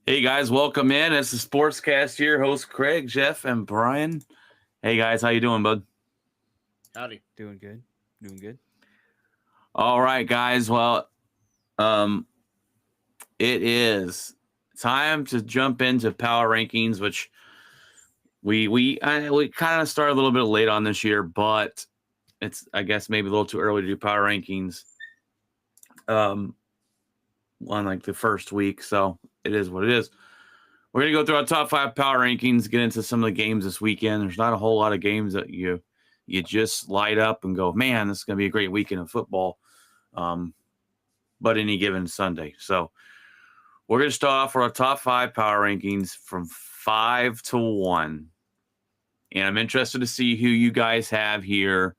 Hey guys, welcome in. It's the Sportscast here. Host Craig, Jeff, and Brian. Hey guys, how you doing, bud? Howdy. Doing good. Doing good. All right, guys. Well, um, it is time to jump into power rankings, which we kind of started a little bit late on this year, but it's I guess maybe a little too early to do power rankings. On like the first week, so it is what it is. We're gonna go through our top 5 power rankings, get into some of the games this weekend. There's not a whole lot of games that you just light up and go, man, this is gonna be a great weekend of football. But any given Sunday. So we're gonna start off with our top 5 power rankings from 5 to 1. And I'm interested to see who you guys have here.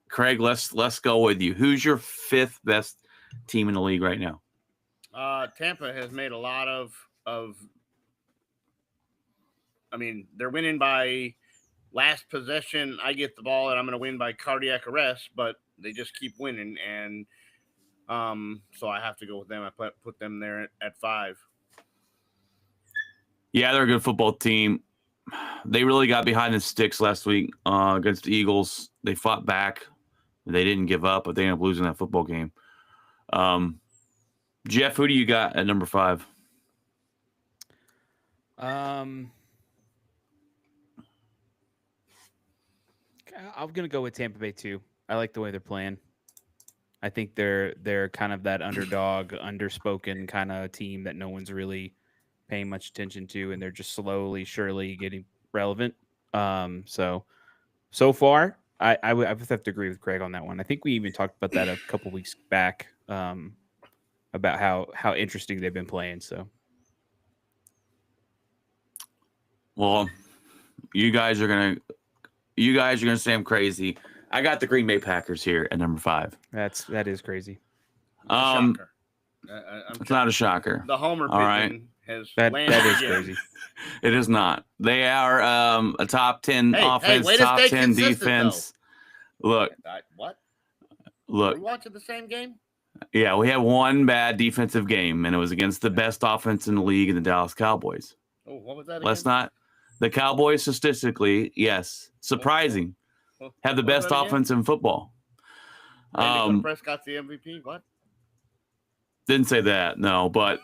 Craig, let's go with you. Who's your 5th best team in the league right now? Tampa has made a lot of. I mean, they're winning by last possession. I get the ball and I'm going to win by cardiac arrest, but they just keep winning, and so I have to go with them. I put them there at 5. Yeah, they're a good football team. They really got behind the sticks last week against the Eagles. They fought back. They didn't give up, but they ended up losing that football game. Jeff, who do you got at number 5? I'm gonna go with Tampa Bay too. I like the way they're playing. I think they're kind of that underdog, underspoken kind of team that no one's really paying much attention to, and they're just slowly, surely getting relevant. So far, I would have to agree with Craig on that one. I think we even talked about that a couple weeks back, about how interesting they've been playing. So, well, you guys are gonna say I'm crazy. I got the Green Bay Packers here at number 5. that is crazy. Shocker. It's not a shocker. The homer pigeon has landed that is again. crazy. It is not. They are a top 10 offense, way to top stay 10 consistent, defense. Look, What? look. Are we watching the same game? Yeah, we had one bad defensive game, and it was against the best offense in the league in the Dallas Cowboys. Oh, what was that again? Let's not. The Cowboys, statistically, yes, surprising, have the What was best that again? offense in football. When Prescott's the MVP. What? Didn't say that, no, but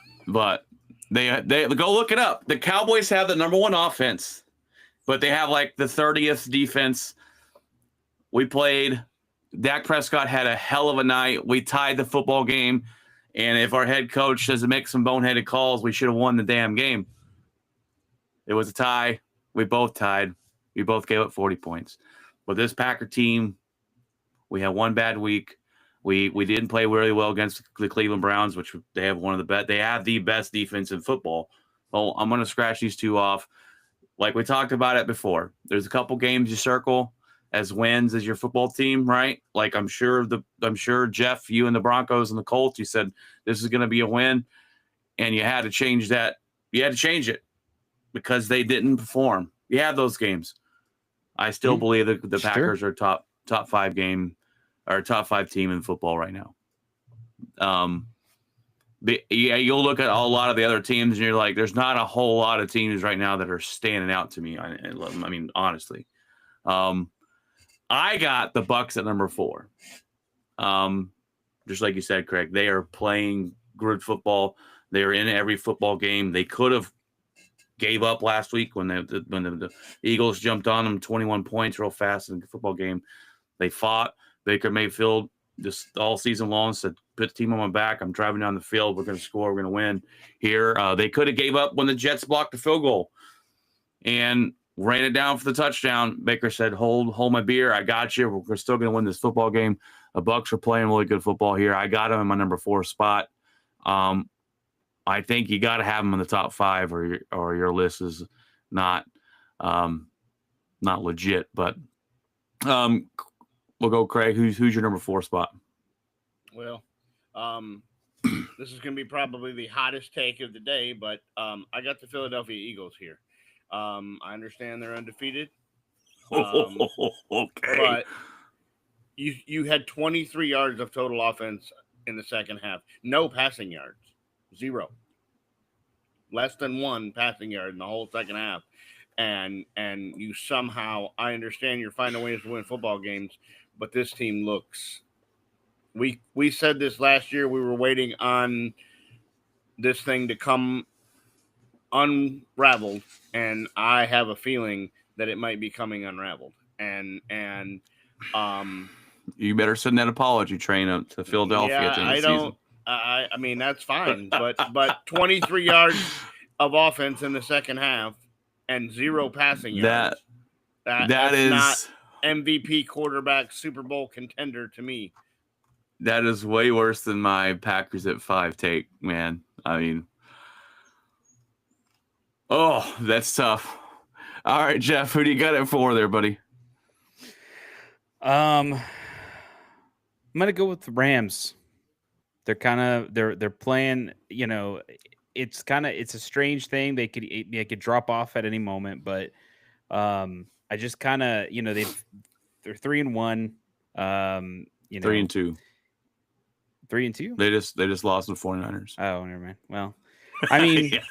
they go look it up. The Cowboys have the number 1 offense, but they have like the 30th defense. We played. Dak Prescott had a hell of a night. We tied the football game, and if our head coach doesn't make some boneheaded calls, we should have won the damn game. It was a tie. We both tied. We both gave up 40 points. But this Packer team, we had one bad week. We didn't play really well against the Cleveland Browns, which they have one of the best. They have the best defense in football. Well, I'm going to scratch these 2 off. Like we talked about it before. There's a couple games you circle as wins as your football team, right? Like I'm sure Jeff, you and the Broncos and the Colts, you said this is going to be a win, and you had to change that. You had to change it because they didn't perform. You have those games. I still believe that the Packers are top 5 game or top 5 team in football right now. Yeah, you'll look at a lot of the other teams and you're like, there's not a whole lot of teams right now that are standing out to me. I mean, honestly. I got the Bucs at number 4. Just like you said, Craig, they are playing good football. They are in every football game. They could have gave up last week when the Eagles jumped on them 21 points real fast in the football game. They fought. Baker Mayfield just all season long said, put the team on my back. I'm driving down the field. We're going to score. We're going to win here. They could have gave up when the Jets blocked the field goal and ran it down for the touchdown. Baker said, hold my beer. I got you. We're still going to win this football game. The Bucs are playing really good football here. I got them in my number 4 spot. I think you got to have them in the top 5 or your list is not legit. But we'll go, Craig. Who's your number 4 spot? Well, this is going to be probably the hottest take of the day, but I got the Philadelphia Eagles here. I understand they're undefeated. Okay. But you had 23 yards of total offense in the second half. No passing yards. 0. Less than 1 passing yard in the whole second half. And you somehow, I understand you're finding ways to win football games, but this team looks. We said this last year. We were waiting on this thing to come unraveled, and I have a feeling that it might be coming unraveled. And you better send that apology train up to Philadelphia yeah, at the end I of the season. don't. I mean, that's fine, but 23 yards of offense in the second half and 0 passing yards. That's is not MVP quarterback Super Bowl contender to me. That is way worse than my Packers at 5 take, man. I mean, oh, that's tough. All right, Jeff, who do you got at 4 there, buddy? I'm gonna go with the Rams. They're kind of they're playing. You know, it's a strange thing. They could drop off at any moment, but I just kind of they're 3-1. 3-2. 3-2. They just lost to the 49ers. Oh, never mind. Well, I mean, yeah.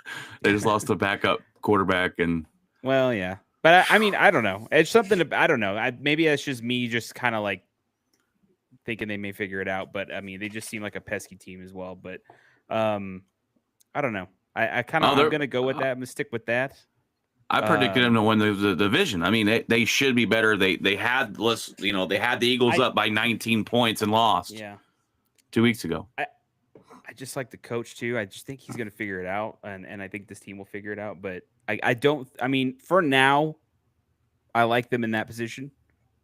They just lost the backup quarterback and. Well, yeah, but I mean, I don't know. It's something I don't know. Maybe that's just me, just kind of like thinking they may figure it out. But I mean, they just seem like a pesky team as well. But I don't know. I kind of I'm gonna go with that. I'm gonna stick with that. I predicted them to win the division. I mean, they should be better. They had the Eagles up by 19 points and lost. Yeah. 2 weeks ago. I just like the coach too. I just think he's going to figure it out, and I think this team will figure it out. But I don't. I mean, for now, I like them in that position.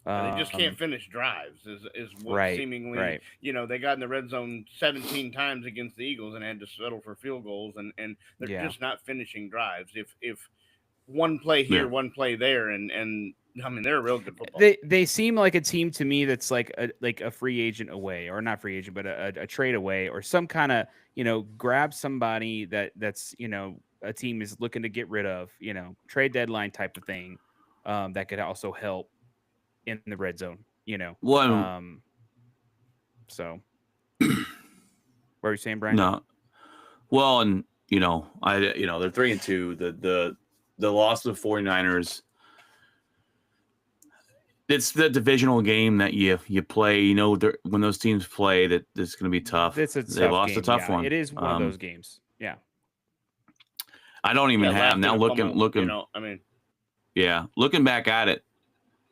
They just can't finish drives. Is what right, seemingly right. They got in the red zone 17 times against the Eagles and had to settle for field goals, and they're just not finishing drives. If one play here, one play there, and I mean, they're a real good football. They seem like a team to me that's like a free agent away, or not free agent, but a trade away, or some kind of grab somebody that's a team is looking to get rid of, trade deadline type of thing, that could also help in the red zone. So what are you saying, Brian? No, well, and they're 3-2. The loss of the 49ers. It's the divisional game that you play. When those teams play, that it's going to be tough. They lost game. a tough one. It is one of those games. Yeah. I don't even have now. Looking. Looking back at it,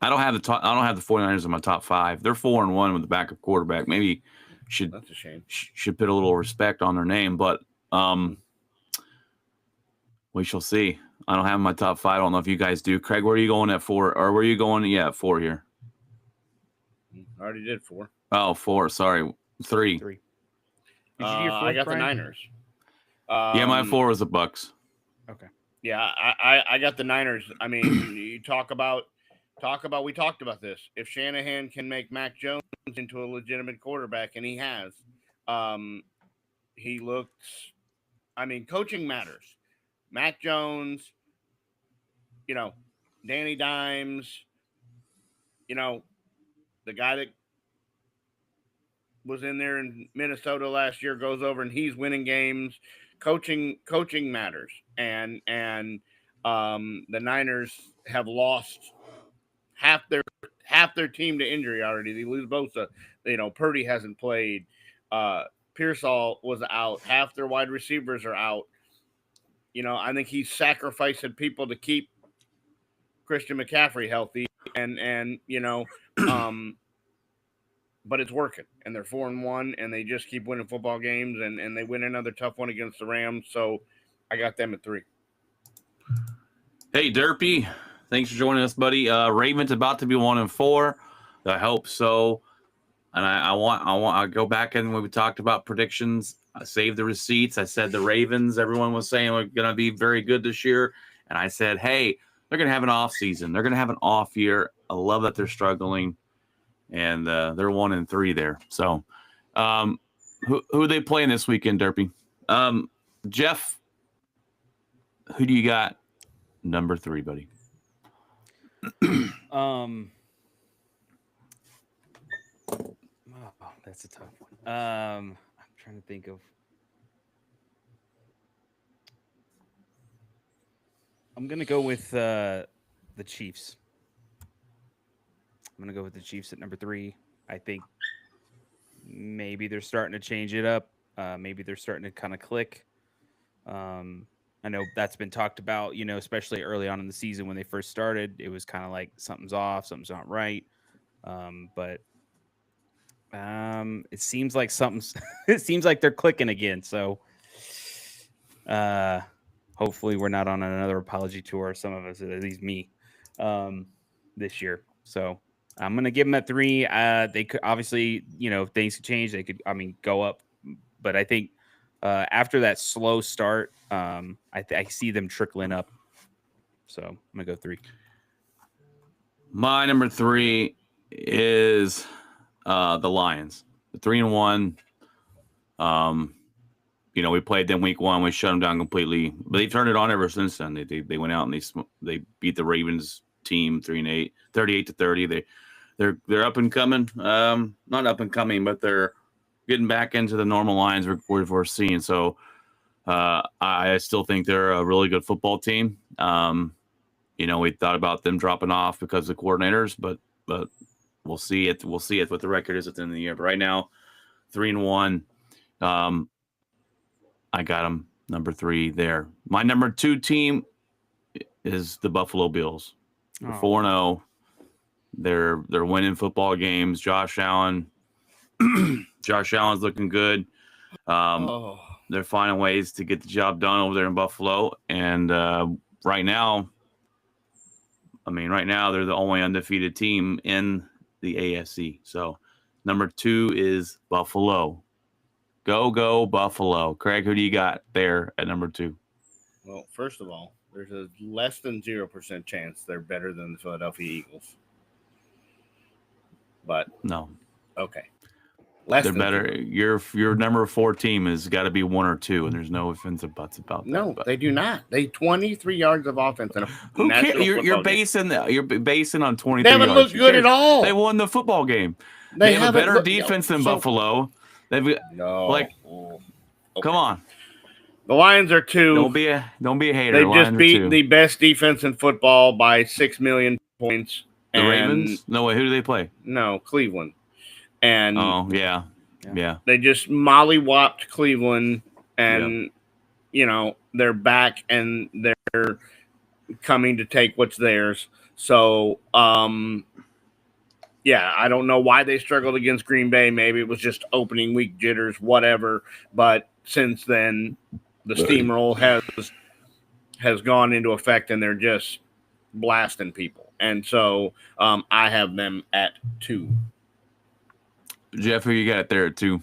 I don't have the 49ers in my top 5. They're 4-1 with the backup quarterback. Maybe that's a shame. Should put a little respect on their name, but we shall see. I don't have my top 5. I don't know if you guys do. Craig, where are you going at 4? Or where are you going? Yeah, at 4 here. I already did 4. Oh, 4. Sorry. 3. Did you do your 4, I got Brian? The Niners. Yeah, my 4 was the Bucks. Okay. Yeah, I got the Niners. I mean, we talked about this. If Shanahan can make Mac Jones into a legitimate quarterback, and he has, he looks. I mean, coaching matters. Mac Jones, Danny Dimes, the guy that was in there in Minnesota last year goes over and he's winning games. Coaching matters, and the Niners have lost half their team to injury already. They lose Bosa. Purdy hasn't played. Pearsall was out. Half their wide receivers are out. I think he's sacrificing people to keep Christian McCaffrey healthy, and but it's working, and they're 4-1, and they just keep winning football games, and they win another tough one against the Rams. So I got them at 3. Hey, Derpy, thanks for joining us, buddy. Ravens about to be 1-4. I hope so. And I go back and when we talked about predictions, I saved the receipts. I said the Ravens, everyone was saying we're going to be very good this year. And I said, hey, they're going to have an off season. They're going to have an off year. I love that they're struggling. And they're 1-3 there. So who are they playing this weekend, Derpy? Jeff, who do you got number 3, buddy? That's a tough one. I'm trying to think of. I'm gonna go with the Chiefs. I'm gonna go with the Chiefs at number 3. I think maybe they're starting to change it up. Maybe they're starting to kind of click. I know that's been talked about, especially early on in the season when they first started. It was kind of like something's off, something's not right. But it seems like something's. It seems like they're clicking again. So, hopefully, we're not on another apology tour. Some of us, at least me, this year. So I'm gonna give them that 3. They could obviously, things could change. They could, go up, but I think after that slow start, I see them trickling up. So I'm gonna go 3. My number 3 is the Lions. The 3-1. We played them week 1. We shut them down completely, but they've turned it on ever since then. They went out and they beat the Ravens team 3-8, 38-30. They're up and coming. Not up and coming, but they're getting back into the normal lines we're seeing. So I still think they're a really good football team. We thought about them dropping off because of coordinators, but we'll see it. We'll see it what the record is at the end of the year. But right now, 3-1. I got them number 3 there. My number 2 team is the Buffalo Bills. They're 4-0. They're winning football games. Josh Allen's looking good. They're finding ways to get the job done over there in Buffalo. And right now, they're the only undefeated team in the AFC. So number 2 is Buffalo. Go Buffalo. Craig, who do you got there at number 2? Well, first of all, there's a less than 0% chance they're better than the Philadelphia Eagles. But no. Okay. They're better. Your number 4 team has got to be 1 or 2, and there's no offensive buts about that. No, they do not. They 23 yards of offense in a who cares? You're basing on 23 They haven't yards. looked good at all. They won the football game. They have a better defense than Buffalo. They've okay. Come on. The Lions are 2. Don't be a hater. They just beat the best defense in football by 6 million points. The Ravens? No way. Who do they play? No, Cleveland. And yeah. They just mollywopped Cleveland, and they're back and they're coming to take what's theirs. So I don't know why they struggled against Green Bay. Maybe it was just opening week jitters, whatever. But since then, the steamroll has gone into effect, and they're just blasting people. And so I have them at 2. Jeff, who you got there at 2?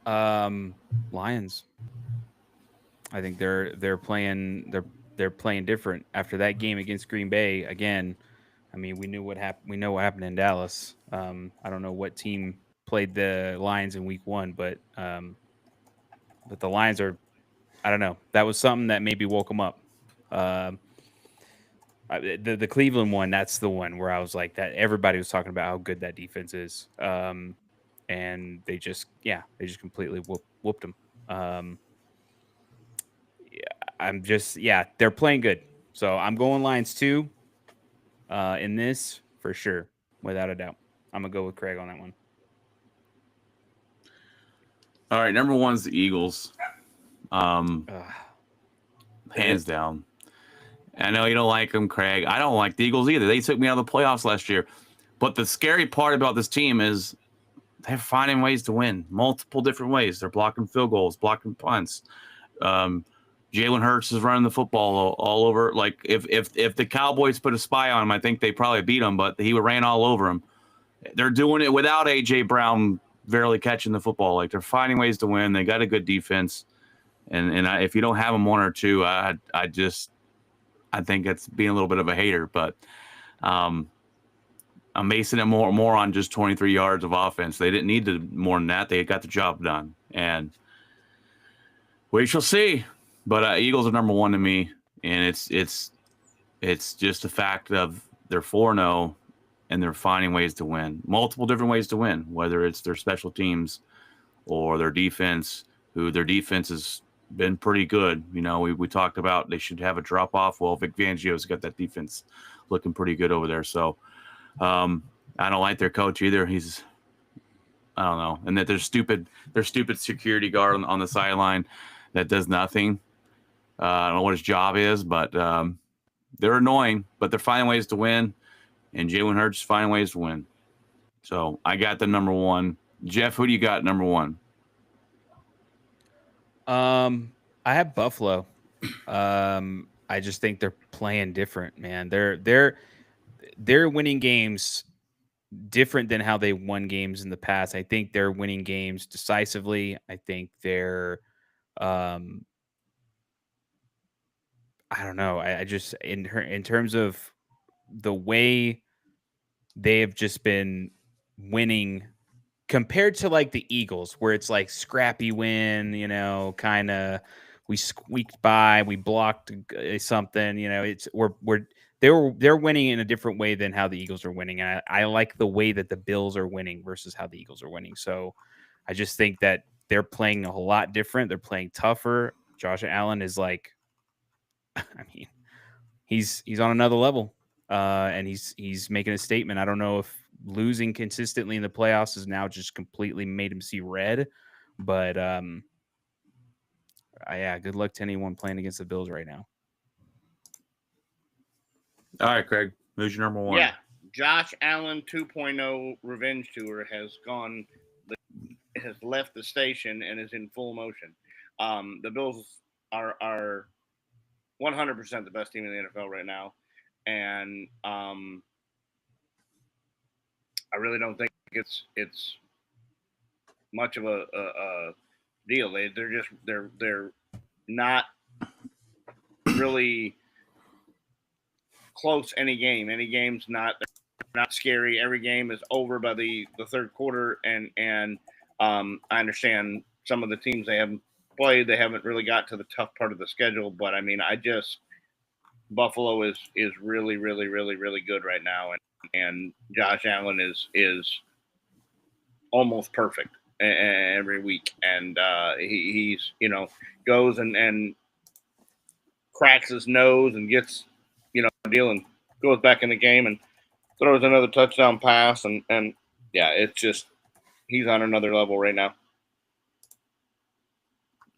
Lions. I think they're playing different after that game against Green Bay. Again, we knew what happened. We know what happened in Dallas. I don't know what team played the Lions in week 1, but the Lions are. I don't know. That was something that maybe woke them up. The Cleveland one, that's the one where I was like that. Everybody was talking about how good that defense is, and they just completely whooped them. They're playing good. So I'm going Lions 2 in this for sure, without a doubt. I'm gonna go with Craig on that one. All right, number 1's the Eagles. Hands down. I know you don't like them, Craig. I don't like the Eagles either. They took me out of the playoffs last year. But the scary part about this team is they're finding ways to win, multiple different ways. They're blocking field goals, blocking punts. Jalen Hurts is running the football all over. Like if the Cowboys put a spy on him, I think they probably beat him, but he ran all over him. They're doing it without A.J. Brown barely catching the football. Like they're finding ways to win. They got a good defense. And if you don't have them 1 or 2, I think it's being a little bit of a hater, but I'm basing it more on just 23 yards of offense. They didn't need more than that. They got the job done, and we shall see. But Eagles are number 1 to me, and it's just a fact of they're 4-0, and they're finding ways to win, multiple different ways to win, whether it's their special teams or their defense, who their defense is been pretty good. You know, we talked about they should have a drop off. Well, Vic Fangio's got that defense looking pretty good over there. So I don't like their coach either. I don't know, and that their stupid security guard on the sideline that does nothing. I don't know what his job is, but they're annoying. But they're finding ways to win, and Jalen Hurts is finding ways to win. So I got the number one. Jeff, who do you got number one? I have Buffalo. I just think they're playing different, man. They're winning games different than how they won games in the past. I think they're winning games decisively. I think they're I don't know. I just in terms of the way they have just been winning compared to like the Eagles, where it's like scrappy win, you know, kind of we squeaked by, we blocked something, you know, they're winning in a different way than how the Eagles are winning. And I like the way that the Bills are winning versus how the Eagles are winning. So I just think that they're playing a whole lot different. They're playing tougher. Josh Allen is like, I mean, he's on another level. And he's making a statement. I don't know if losing consistently in the playoffs has now just completely made him see red, but yeah, good luck to anyone playing against the Bills right now. All right, Craig, who's your number one? Yeah, Josh Allen 2.0 revenge tour has left the station and is in full motion. The Bills are 100% the best team in the NFL right now. And I really don't think it's much of a deal. They're not really close. Any game's not scary. Every game is over by the third quarter. And I understand some of the teams they haven't played. They haven't really got to the tough part of the schedule. But I mean, Buffalo is really, really, really, really good right now, and Josh Allen is almost perfect every week, and he's goes and cracks his nose and gets deal and goes back in the game and throws another touchdown pass, and yeah, it's just he's on another level right now.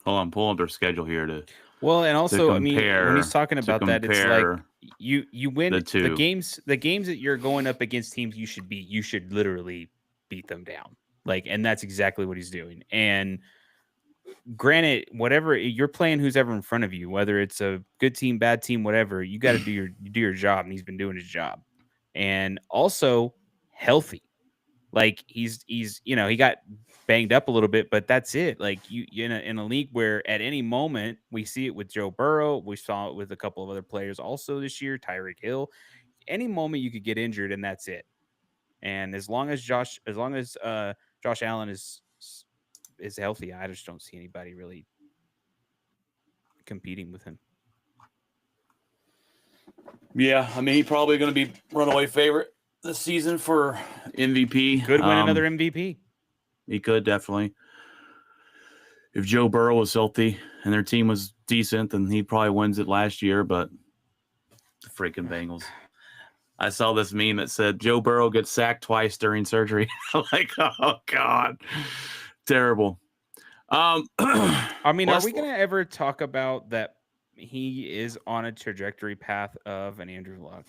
Hold on, pull up their schedule here to. Well, and also, I mean, when he's talking about that, it's like you win the games that you're going up against teams you should beat. You should literally beat them down. Like, and that's exactly what he's doing. And granted, whatever you're playing, who's ever in front of you, whether it's a good team, bad team, whatever, you got to do your job, and he's been doing his job. And also healthy. Like he's he got banged up a little bit, but that's it. Like you in a league where at any moment we see it with Joe Burrow, we saw it with a couple of other players also this year, Tyreek Hill. Any moment you could get injured, and that's it. And as long as Josh Allen is healthy, I just don't see anybody really competing with him. Yeah, I mean, he's probably going to be runaway favorite this season for MVP. Could win another MVP. He could, definitely. If Joe Burrow was healthy and their team was decent, then he probably wins it last year, but the freaking Bengals. I saw this meme that said Joe Burrow gets sacked twice during surgery. I'm like, oh, God. Terrible. I mean, are we going to ever talk about that he is on a trajectory path of an Andrew Luck?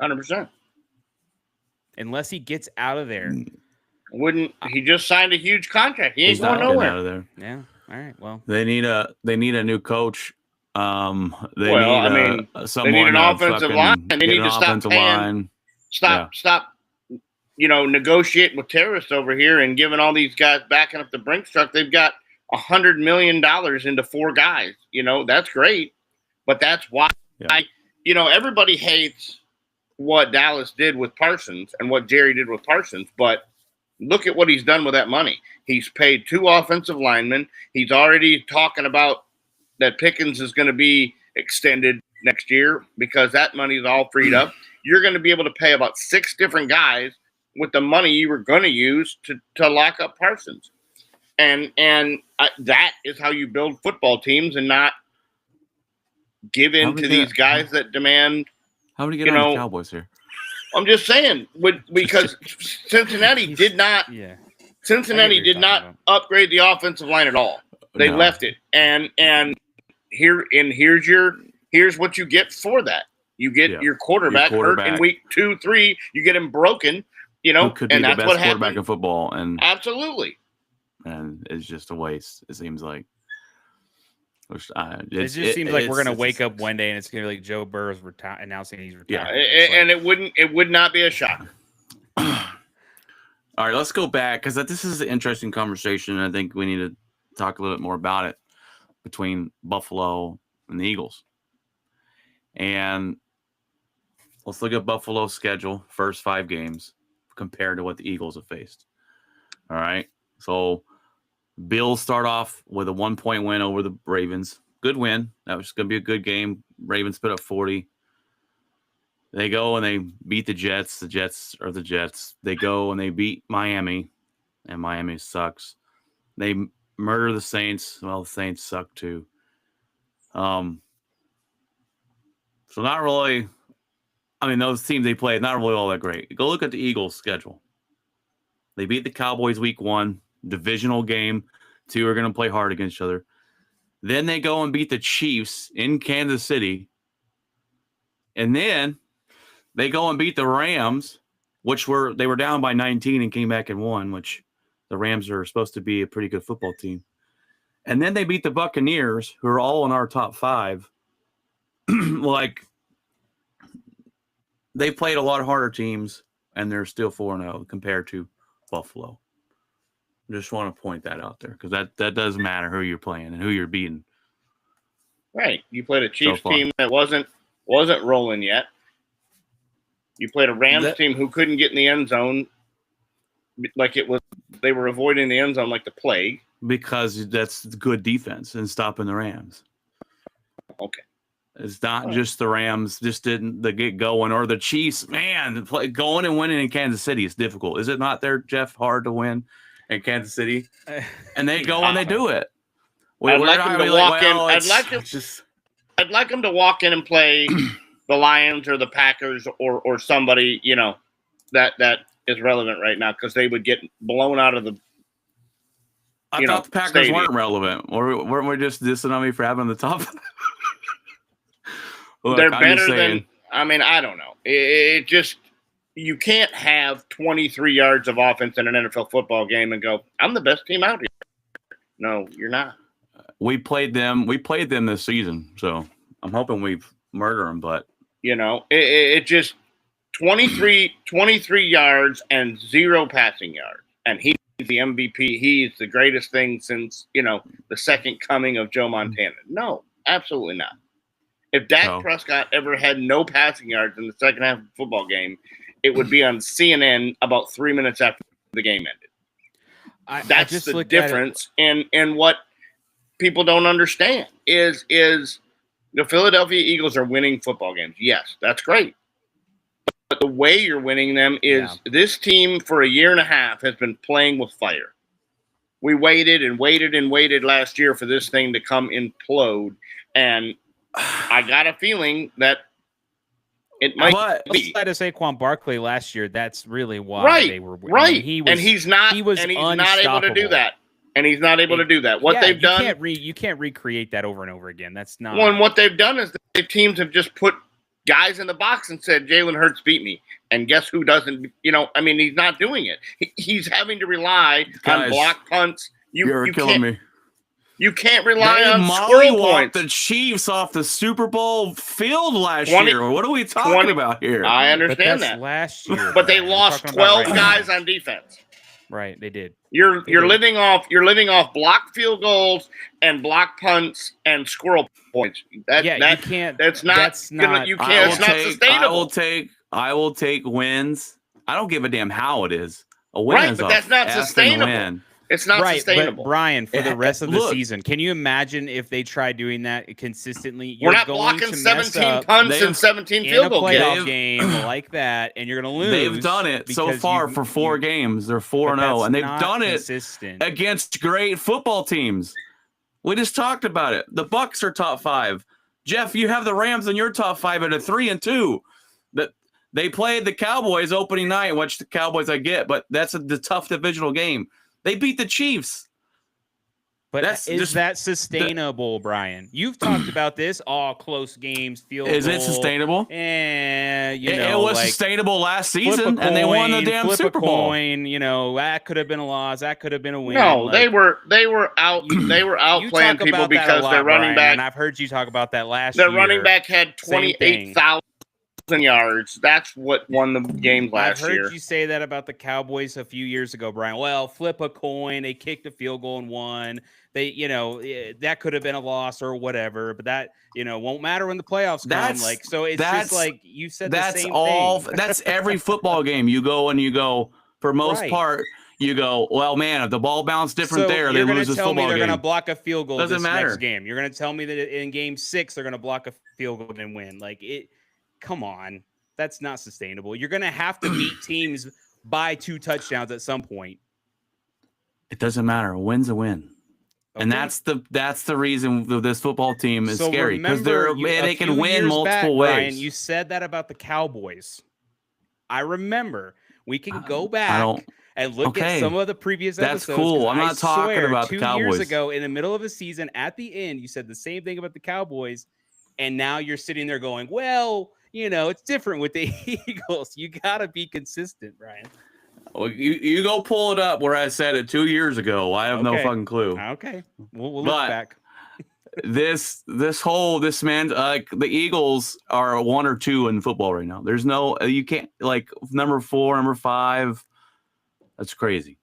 100%. Unless he gets out of there. He just signed a huge contract. He ain't going nowhere. Out of there. Yeah. All right. Well, they need a new coach. Someone they need an offensive line. And they need to stop paying. Stop. Negotiating with terrorists over here and giving all these guys backing up the Brinks truck. They've got $100 million into 4 guys. That's great, but that's why everybody hates what Dallas did with Parsons and what Jerry did with Parsons, but look at what he's done with that money. He's paid 2 offensive linemen. He's already talking about that Pickens is going to be extended next year because that money is all freed up. You're going to be able to pay about 6 different guys with the money you were going to use to lock up Parsons. And that is how you build football teams, and not give in to these guys that demand. How many get on the Cowboys here? I'm just saying, because Cincinnati did not. Yeah. Cincinnati did not upgrade the offensive line at all. They left it, and here's what you get for that. You get your quarterback hurt in week 2, 3. You get him broken. Who could be and the that's best what quarterback happened. in football, and Absolutely. And it's just a waste. It seems like. It just seems like we're gonna wake up one day and it's gonna be like Joe Burrow's announcing he's retiring. Yeah, and it would not be a shock. All right, let's go back because this is an interesting conversation. And I think we need to talk a little bit more about it between Buffalo and the Eagles. And let's look at Buffalo's schedule, first 5 games, compared to what the Eagles have faced. All right, so Bills start off with a 1-point win over the Ravens. Good win. That was going to be a good game. Ravens put up 40. They go and they beat the Jets. The Jets are the Jets. They go and they beat Miami, and Miami sucks. They murder the Saints. Well, the Saints suck too. So not really. I mean, those teams they played, not really all that great. Go look at the Eagles' schedule. They beat the Cowboys week 1, divisional game. 2 are going to play hard against each other. Then they go and beat the Chiefs in Kansas City. And then they go and beat the Rams, which they were down by 19 and came back and won, which the Rams are supposed to be a pretty good football team. And then they beat the Buccaneers, who are all in our top 5. They played a lot harder teams, and they're still 4-0 compared to Buffalo. Just want to point that out there because that does matter who you're playing and who you're beating. Right. You played a Chiefs team that wasn't rolling yet. You played a Rams team who couldn't get in the end zone they were avoiding the end zone like the plague. Because that's good defense and stopping the Rams. Okay. It's not just the Rams just didn't get going, or the Chiefs. Man, going and winning in Kansas City is difficult. Is it not there, Jeff, hard to win in Kansas City? And they go and they do it. I'd like them to walk in. I'd like them to walk in and play the Lions or the Packers or somebody, that is relevant right now, because they would get blown out of the. I thought the Packers weren't relevant. Weren't we just dissing on me for having the top? Look, they're better than. I mean, I don't know. It just, you can't have 23 yards of offense in an NFL football game and go, I'm the best team out here. No, you're not. We played them this season, so I'm hoping we murder them. But it just 23 yards and 0 passing yards, and he's the MVP. He's the greatest thing since the second coming of Joe Montana. No, absolutely not. If Dak Prescott ever had no passing yards in the second half of the football game, it would be on CNN about 3 minutes after the game ended. That's the difference. And what people don't understand is the Philadelphia Eagles are winning football games. Yes, that's great. But the way you're winning them is this team for a year and a half has been playing with fire. We waited and waited and waited last year for this thing to come implode, and I got a feeling that it might be. Outside of Saquon Barkley last year, that's really why they were winning. Right. He's not able to do that. And he's not able to do that. What they've done, you can't recreate that over and over again. That's not. Well, and what they've done is the teams have just put guys in the box and said, Jalen Hurts beat me. And guess who doesn't? He's not doing it. He's having to rely on block punts. You're killing me. You can't rely on squirrel points. The Chiefs off the Super Bowl field last year. What are we talking about here? I understand that. Last year. But they lost 12 guys on defense. Right, they did. You're living off block field goals and block punts and squirrel points. You can't. It's not sustainable. I will take wins. I don't give a damn how it is. A win is but that's not sustainable. It's not right, sustainable. but Brian, for the rest of the Look. season, can you imagine if they tried doing that consistently? We're You're not going blocking to mess 17 up punts and 17 in a field goal playoff kicks. game like that, and you're going to lose. They've done it so because far for 4 games. They're 4-0, and they've done it against great football teams. We just talked about it. The Bucks are top 5. Jeff, you have the Rams in your top 5 at a 3-2. That they played the Cowboys opening night, which the Cowboys I get, but that's the tough divisional game. They beat the Chiefs. But That's is just that sustainable, Brian? You've talked about this. All close games, field Is goal. it sustainable? And It was sustainable last season, and they won the damn Super Bowl. That could have been a loss. That could have been a win. No, they were out. They were outplaying people because their running back. And I've heard you talk about that last year. year. Their running back had 28,000 yards. That's what won the game last year. I've heard you say that about the Cowboys a few years ago, Brian. Well, flip a coin. They kicked a field goal and won. They, that could have been a loss or whatever, but that, won't matter when the playoffs come. So it's just like you said. That's the same all. thing. That's every football game. You go for most part. You go, well, man, if the ball bounced different there, they lose this football game. They're going to block a field goal Doesn't matter. Next game. You're going to tell me that in game 6 they're going to block a field goal and win. Come on, that's not sustainable. You're going to have to beat teams by 2 touchdowns at some point. It doesn't matter. A win's a win. Okay. And that's the reason this football team is scary, because they can win multiple ways. Brian, you said that about the Cowboys. I remember. We can go back and look at some of the previous episodes. That's cool. I'm not talking about the Cowboys. 2 years ago, in the middle of a season, at the end, you said the same thing about the Cowboys, and now you're sitting there going, well, it's different with the Eagles. You got to be consistent, Brian. Well, you go pull it up where I said it 2 years ago. I have no fucking clue. Okay, we'll look back. this man, the Eagles are 1 or 2 in football right now. There's no, you can't, number 4, number 5. That's crazy.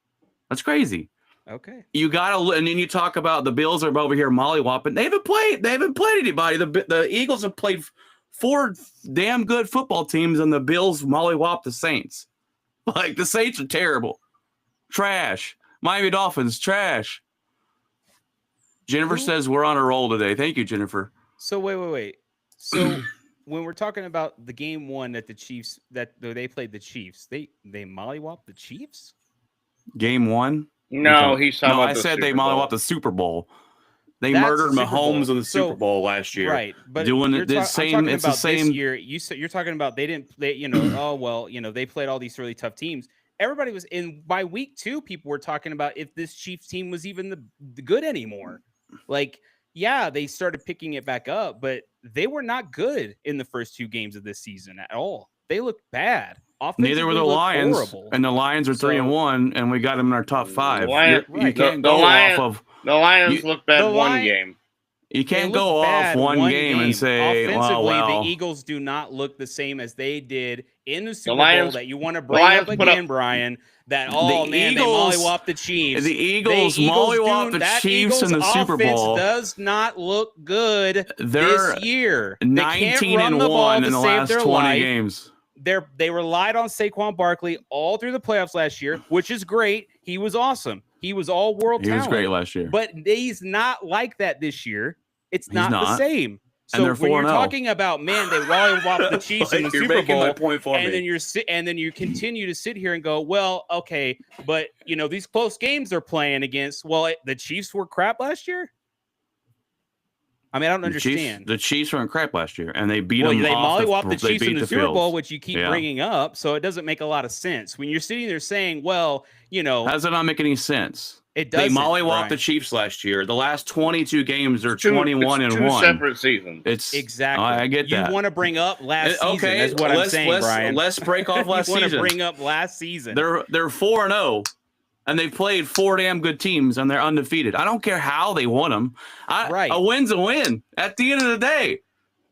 Okay. You gotta, and then you talk about the Bills are over here mollywopping. They haven't played anybody. The Eagles have played 4 damn good football teams, and the Bills mollywop the Saints. The Saints are terrible. Trash. Miami Dolphins, trash. Jennifer says we're on a roll today. Thank you, Jennifer. So wait. So when we're talking about the game 1 that the Chiefs, that they played the Chiefs, they mollywopped the Chiefs? Game 1? No, he's talking about I said they mollywopped the Super Bowl. They murdered Mahomes in the Super Bowl last year. Right, but doing it the same. It's the same. This year, you're talking about they didn't play. They played all these really tough teams. Everybody was in by week 2. People were talking about if this Chiefs team was even the good anymore. They started picking it back up, but they were not good in the first 2 games of this season at all. They looked bad. Neither were the Lions, and the Lions are 3-1, and we got them in our top 5. You can't go off of. The Lions look bad one game. You can't go off one game and say, offensively, well, the Eagles do not look the same as they did in the Super Bowl that you want to bring up again, Brian. They mollywopped the Chiefs. The Eagles mollywopped the Chiefs in the Super Bowl. Does not look good this year. 19-1 in the last 20 games. They relied on Saquon Barkley all through the playoffs last year, which is great. He was awesome. He was all world talent. He was great last year. But he's not like that this year. It's not the same. So when you're talking about, man, they mollywopped the Chiefs in the Super Bowl, and then you continue to sit here and go, well, okay, but these close games they're playing against. Well, the Chiefs were crap last year. I mean, I don't understand. The Chiefs were in crap last year, and they beat them. They mollywopped the Chiefs in the Super Bowl, which you keep Yeah. bringing up. So it doesn't make a lot of sense when you're sitting there saying, "Well, you know, How does it not make any sense? it They doesn't." mollywopped the Brian. Chiefs last year. The last 22 games are Two 21-1. separate seasons. It's Exactly. I get that. You want to bring up last season? Okay, That's what I'm let's- saying, let's- Brian. let's break off last you want to season. bring up last season? They're 4-0, and they've played 4 damn good teams, and they're undefeated. I don't care how they won them. Right. A win's a win. At the end of the day,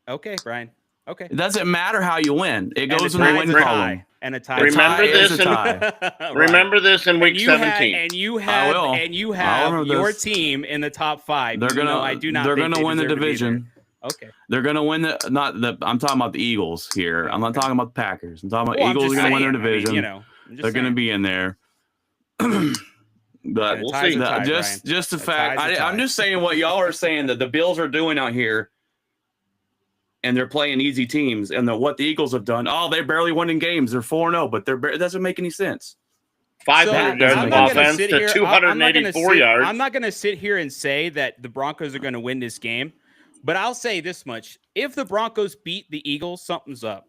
Okay, Brian. Okay. it doesn't matter how you win. It And goes a in the tie win is a column. tie. And a tie. Remember Tie is this a and- tie. Right. Remember this in week 17. And you will. have I'll remember your this. team in the top 5. They're even gonna. though I do not. They're think gonna they win the deserve to be division. there. Okay. They're gonna win the. Not the. I'm talking about the Eagles here. I'm not talking about the Packers. I'm talking about Well, I'm Eagles are just gonna win their saying, I mean, division. I'm just They're gonna saying. be in there. But And we'll ties see. are tied, just Brian. the A fact, tie's a I'm tie. just saying what y'all are saying that the Bills are doing out here, and they're playing easy teams, and what the Eagles have done. Oh, they're barely winning games. They're 4-0, but it doesn't make any sense. 500 So, yards I'm of not gonna offense sit to here- 284 yards. I'm not going to sit here and say that the Broncos are going to win this game, but I'll say this much: if the Broncos beat the Eagles, something's up.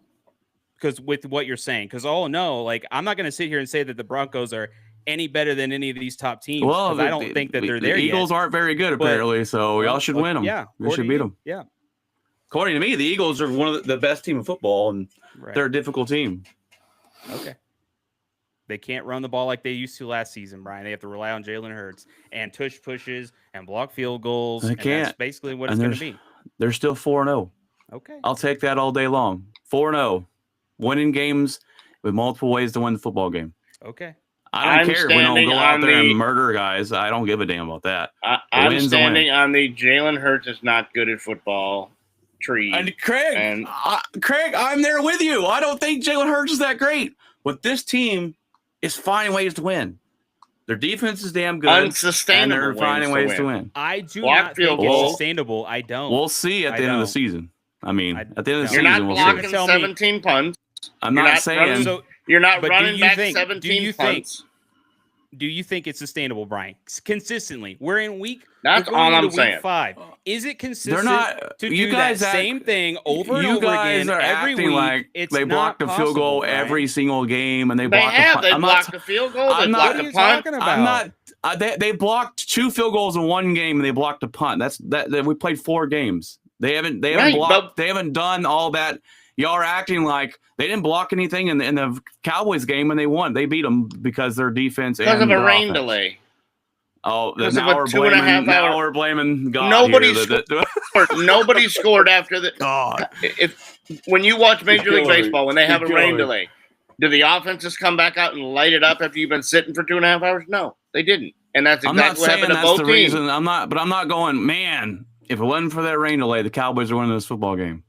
Because with what you're saying, because like I'm not going to sit here and say that the Broncos are any better than any of these top teams. Well, Because I don't think that they're there the Eagles yet. aren't very good But- apparently, so y'all should win them. Yeah, you should beat them. Yeah, According to me, the Eagles are one of the best team in football, and right. they're a difficult team. Okay. They can't run the ball like they used to last season, Brian. They have to rely on Jalen Hurts and tush pushes and block field goals. They and can't. That's basically what And it's going to be. They're still 4-0. Okay. I'll take that all day long. 4-0, winning games with multiple ways to win the football game. Okay. I don't I'm care if we don't standing go out on there and the- murder guys. I don't give a damn about that. I'm win's the win. standing on the Jalen Hurts is not good at football tree. And Craig, And- Craig, I'm there with you. I don't think Jalen Hurts is that great, but this team is finding ways to win. Their defense is damn good, and Unsustainable they're finding ways to win. I do Block not field think it's goal. sustainable. I don't. We'll see at I the end of the don't. season. I mean, I at the end of the You're don't. not season, we'll blocking see. Tell me- 17 punts. I'm you're not not saying. running- So You're not But do running you back think- 17 do you think- punts. do you think it's sustainable, Brian? Consistently. We're in week. That's we're going all I'm into saying. week 5. Is it consistent They're not. to You do guys that act- same thing over and you over guys again are every acting week? like It's they not blocked a field goal possible, Brian. every single game, and they They blocked a have. punt. They I'm blocked not, a field goal. They I'm not- blocked What are a you punt. talking about? I'm not. They blocked 2 field goals in one game, and they blocked a punt. That we played 4 games. They haven't Right, blocked. but- They haven't done all that. Y'all are acting like they didn't block anything in the Cowboys game when they won. They beat them because their defense Because and of a their rain offense. delay. Oh, Because of now a we're 2.5 blaming. Now hour- we're blaming God. Nobody here. Nobody scored after the. God. If when you watch Major You're League killing me. Baseball, when they have a You're rain killing me. delay, do the offenses come back out and light it up after you've been sitting for 2.5 hours? No, they didn't. And that's I'm not exactly what saying happened to that's both the teams. reason. I'm not going, man, if it wasn't for that rain delay, the Cowboys are winning this football game.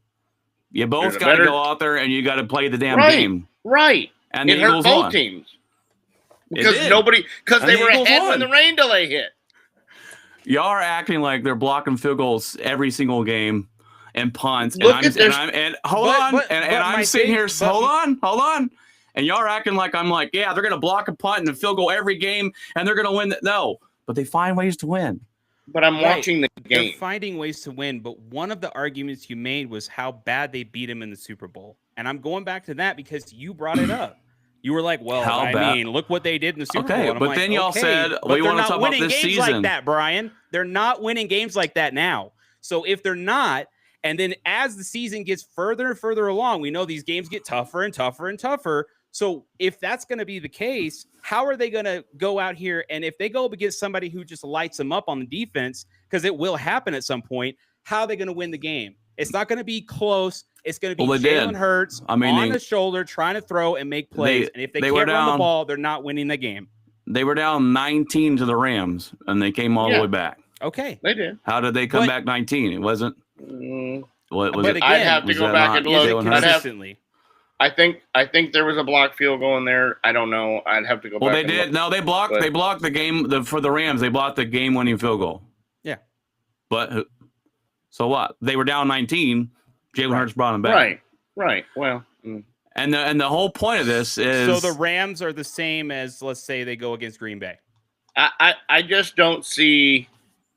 You both There's a got to better- go out there and you got to play the damn Right. game. Right. And the It hurt Eagles both won. teams. It Because did. because And they the were Eagles ahead won. when the rain delay hit. Y'all are acting like they're blocking field goals every single game and punts. Look and at their- hold But- on. but- and but I'm my sitting thing- here, but- hold on. And y'all are acting like I'm like, yeah, they're going to block a punt and a field goal every game and they're going to win. No, but they find ways to win. But I'm Right. watching the They're game. finding ways to win, but one of the arguments you made was how bad they beat him in the Super Bowl. And I'm going back to that because you brought it up. You were like, well, How I bad? mean, look what they did in the Super Okay, Bowl. And I'm but like, then y'all okay, said, but we they're wanna not talk about winning this games season. like that, Brian. They're not winning games like that now. So if they're not, and then as the season gets further and further along, we know these games get tougher and tougher and tougher. So if that's going to be the case, how are they going to go out here? And if they go up against somebody who just lights them up on the defense, because it will happen at some point, how are they going to win the game? It's not going to be close. It's going to be Well, they Jalen did. Hurts I mean, on they- the shoulder trying to throw and make plays. And if they they can't were run the down- ball, they're not winning the game. They were down 19 to the Rams and they came all Yeah. the way back. Okay. They did. How did they come But- back 19? It wasn't. Mm, What was But it? again, I'd have to was go that back not and Is look. it Jalen Hurts? I'd have, consistently? I think there was a block field goal in there. I don't know. I'd have to go Well, back. they and did. look. No, they blocked. But- They blocked the game for the Rams. They blocked the game-winning field goal. Yeah. But so what? They were down 19. Jalen Hurts brought them back. Right. Well, And the whole point of this is So the Rams are the same as, let's say, they go against Green Bay. I just don't see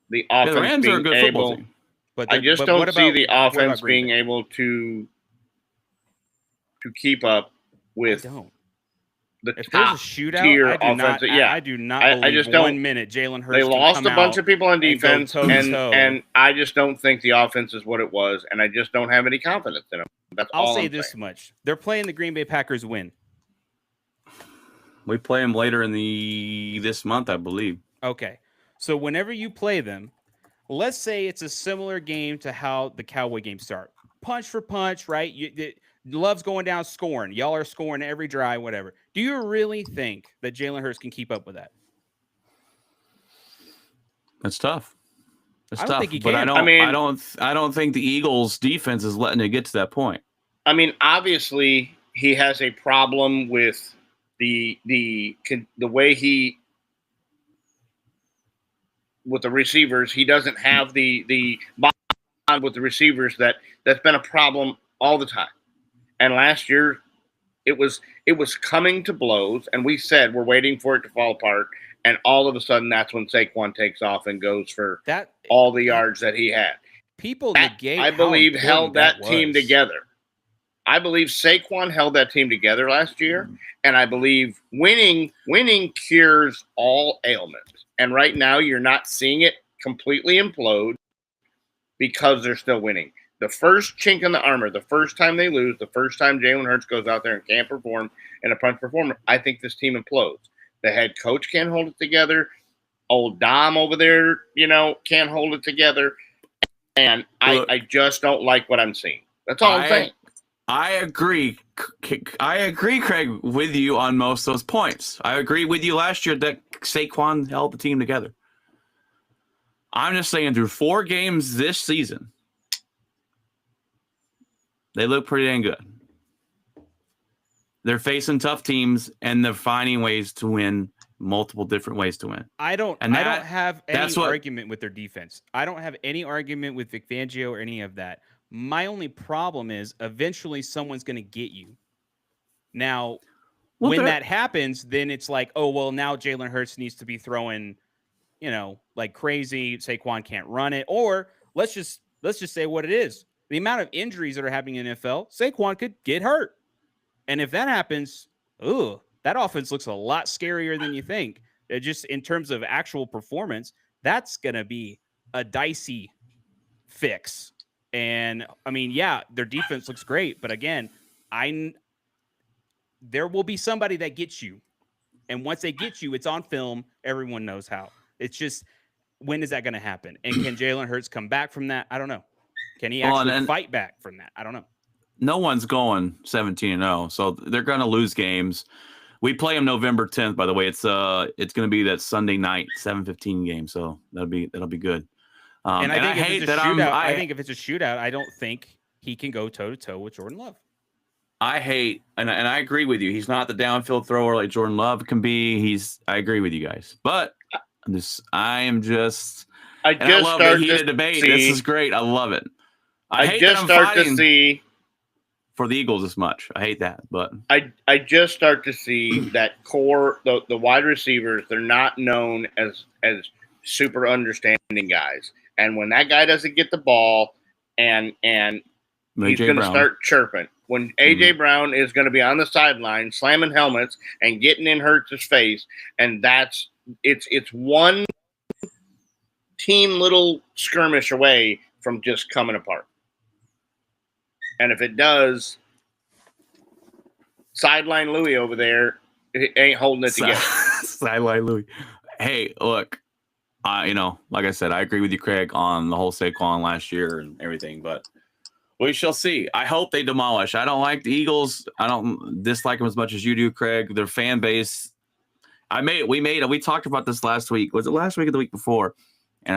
the yeah, offense the Rams are a being good football able. team. But I they're- just but don't what see about- the what about offense Green being Bay? able to keep up I with don't. the If there's a top shootout, tier I do not. offensive. Yeah, I do not I believe just don't- 1 minute Jalen Hurts. they can lost come a bunch out of people on and go defense, toe-to-toe. and I just don't think the offense is what it was, and I just don't have any confidence in them. That's I'll all say I'm this saying. much: they're playing the Green Bay Packers win. We play them later in this month, I believe. Okay, so whenever you play them, let's say it's a similar game to how the Cowboy games start, punch for punch, right? Love's going down scoring. Y'all are scoring every drive, whatever. Do you really think that Jalen Hurts can keep up with that? That's tough. It's I don't tough. think he but can. I don't think the Eagles defense is letting it get to that point. I mean, obviously, he has a problem with the way he with the receivers. He doesn't have the bond with the receivers that's been a problem all the time. And last year, it was coming to blows, and we said we're waiting for it to fall apart. And all of a sudden, that's when Saquon takes off and goes for all the yards that he had. People negate, I believe, held that team together. I believe Saquon held that team together last year, and I believe winning cures all ailments. And right now, you're not seeing it completely implode because they're still winning. The first chink in the armor, the first time they lose, the first time Jalen Hurts goes out there and can't perform in a punch performance, I think this team implodes. The head coach can't hold it together. Old Dom over there, can't hold it together. And I just don't like what I'm seeing. That's all I'm saying. I agree. Craig, with you on most of those points. I agree with you last year that Saquon held the team together. I'm just saying through 4 games this season, they look pretty dang good. They're facing tough teams, and they're finding ways to win, multiple different ways to win. I don't have any argument with their defense. I don't have any argument with Vic Fangio or any of that. My only problem is eventually someone's going to get you. Now, when that happens, then it's like, oh, well, now Jalen Hurts needs to be throwing, like crazy. Saquon can't run it. Or let's just say what it is. The amount of injuries that are happening in the NFL, Saquon could get hurt. And if that happens, that offense looks a lot scarier than you think. Just in terms of actual performance, that's going to be a dicey fix. And, I mean, yeah, their defense looks great. But, again, there will be somebody that gets you. And once they get you, it's on film. Everyone knows how. It's just, when is that going to happen? And can Jalen Hurts come back from that? I don't know. Can he actually fight back from that? I don't know. No one's going 17-0, so they're going to lose games. We play them November 10th, by the way. It's going to be that Sunday night 7:15 game, so that'll be good. And I think if it's a shootout, I don't think he can go toe to toe with Jordan Love. I hate, and I agree with you. He's not the downfield thrower like Jordan Love can be. I agree with you guys, but I just love the heated debate. This is great. I love it. I hate just start to see for the Eagles as much. I hate that, but I just start to see that core, the wide receivers, they're not known as super understanding guys. And when that guy doesn't get the ball and he's going to start chirping. When A.J. Brown is going to be on the sideline slamming helmets and getting in Hurts' face, and it's one team little skirmish away from just coming apart. And if it does, sideline Louie over there ain't holding it together. Sideline Louie. Hey, look, like I said, I agree with you, Craig, on the whole Saquon last year and everything, but we shall see. I hope they demolish. I don't like the Eagles. I don't dislike them as much as you do, Craig. Their fan base. We talked about this last week. Was it last week or the week before? And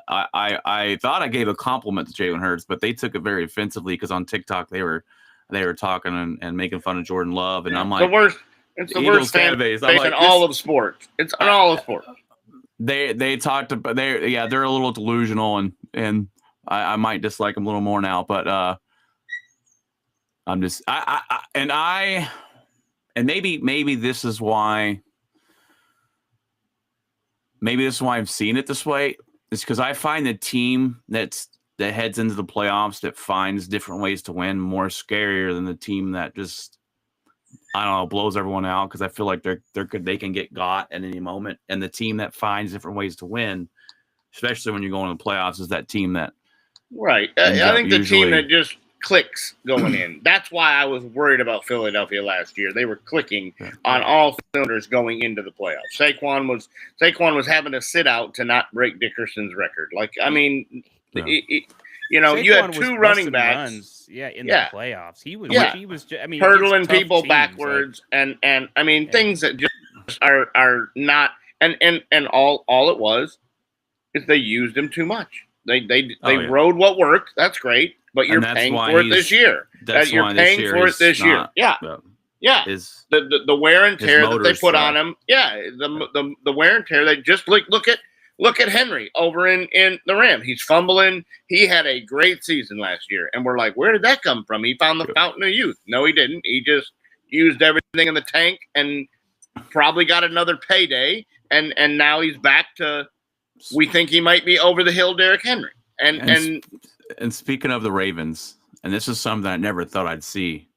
I thought I gave a compliment to Jalen Hurts, but they took it very offensively because on TikTok they were talking and making fun of Jordan Love, and I'm like, it's the worst fan base in all of sports. It's in all of sports. They talked about they're a little delusional and I might dislike them a little more now, but I'm just maybe this is why. Maybe this is why I'm seeing it this way. It's because I find the team that heads into the playoffs that finds different ways to win more scarier than the team that just, I don't know, blows everyone out, because I feel like they can get got at any moment. And the team that finds different ways to win, especially when you're going to the playoffs, is that team that right. I think the team that just clicks going in. That's why I was worried about Philadelphia last year. They were clicking on all cylinders going into the playoffs. Saquon was having to sit out to not break Dickerson's record. Like, I mean, you had 2 running backs. In the playoffs. He was hurdling people backwards and I mean things that just are not and all it was is they used him too much. They rode what worked. That's great. But you're paying for it this year. You're paying for it this year. Yeah. The wear and tear that they put on him. Yeah. The wear and tear. They just look at Look at Henry over in the Ram. He's fumbling. He had a great season last year. And we're like, where did that come from? He found the fountain of youth. No, he didn't. He just used everything in the tank and probably got another payday. And now he's back to, we think he might be over the hill Derrick Henry. And speaking of the Ravens, and this is something I never thought I'd see.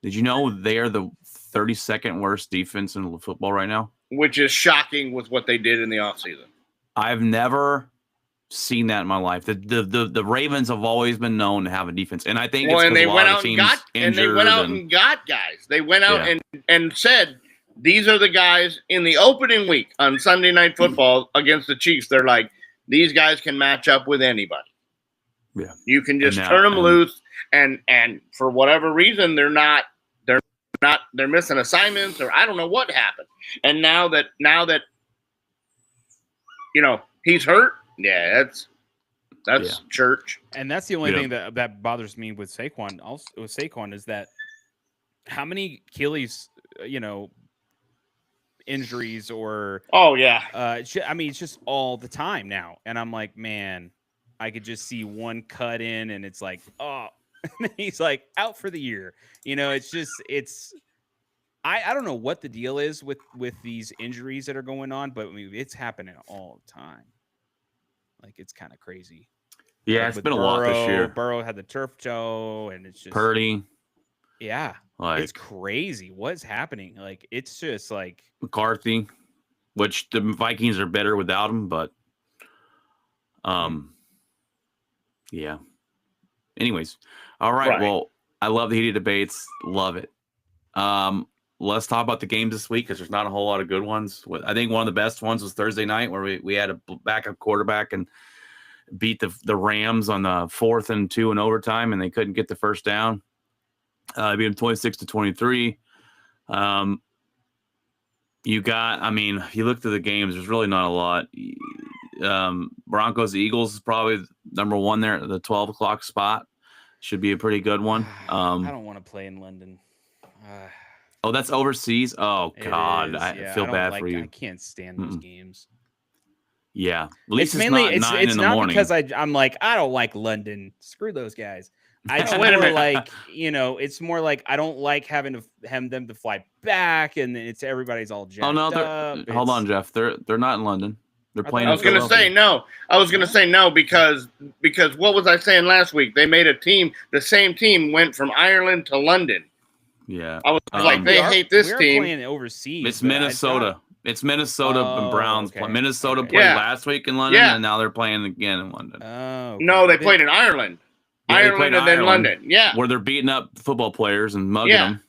Did you know they are the 32nd worst defense in football right now? Which is shocking with what they did in the offseason. I've never seen that in my life. The Ravens have always been known to have a defense, and I think it's because a lot of teams injured. They went out and got guys. They went out and said, these are the guys in the opening week on Sunday Night Football against the Chiefs. They're like, these guys can match up with anybody. Yeah, you can just turn them loose, and for whatever reason, they're missing assignments, or I don't know what happened. And now that he's hurt, that's church. And that's the only thing that bothers me with Saquon. Also, with Saquon is that how many Achilles, injuries or I mean, it's just all the time now, and I'm like, man, I could just see one cut in, and it's like, oh, he's like out for the year. I don't know what the deal is with these injuries that are going on, but I mean, it's happening all the time. Like, it's kind of crazy. Yeah, it's been a lot this year. Burrow had the turf toe, and it's just Purdy. Yeah, it's crazy. What's happening? Like, it's just like McCarthy, which the Vikings are better without him, but yeah. Anyways, all right. Well, I love the heated debates. Love it. Let's talk about the games this week because there's not a whole lot of good ones. I think one of the best ones was Thursday night where we had a backup quarterback and beat the Rams on the 4th and 2 in overtime, and they couldn't get the first down. Beat them 26-23. If you look through the games, there's really not a lot. Broncos Eagles is probably number one there at the 12 o'clock spot. Should be a pretty good one. I don't want to play in London. Oh, that's overseas. Oh God, I feel bad for you. I can't stand those games. Yeah, at least it's mainly not 9 it's in the not morning. because I'm like, I don't like London. Screw those guys. It's more like I don't like having them to fly back, and it's everybody's all jacked up. Hold on, Jeff. They're not in London. They're playing. I was going to say no. Because what was I saying last week? They made a team. The same team went from Ireland to London. Yeah, I was like, they hate this team. Playing overseas. It's Minnesota. It's Minnesota and Browns. Okay. Minnesota played last week in London, and now they're playing again in London. Oh, okay. No, they played in Ireland. Ireland and then London. Yeah, where they're beating up football players and mugging them.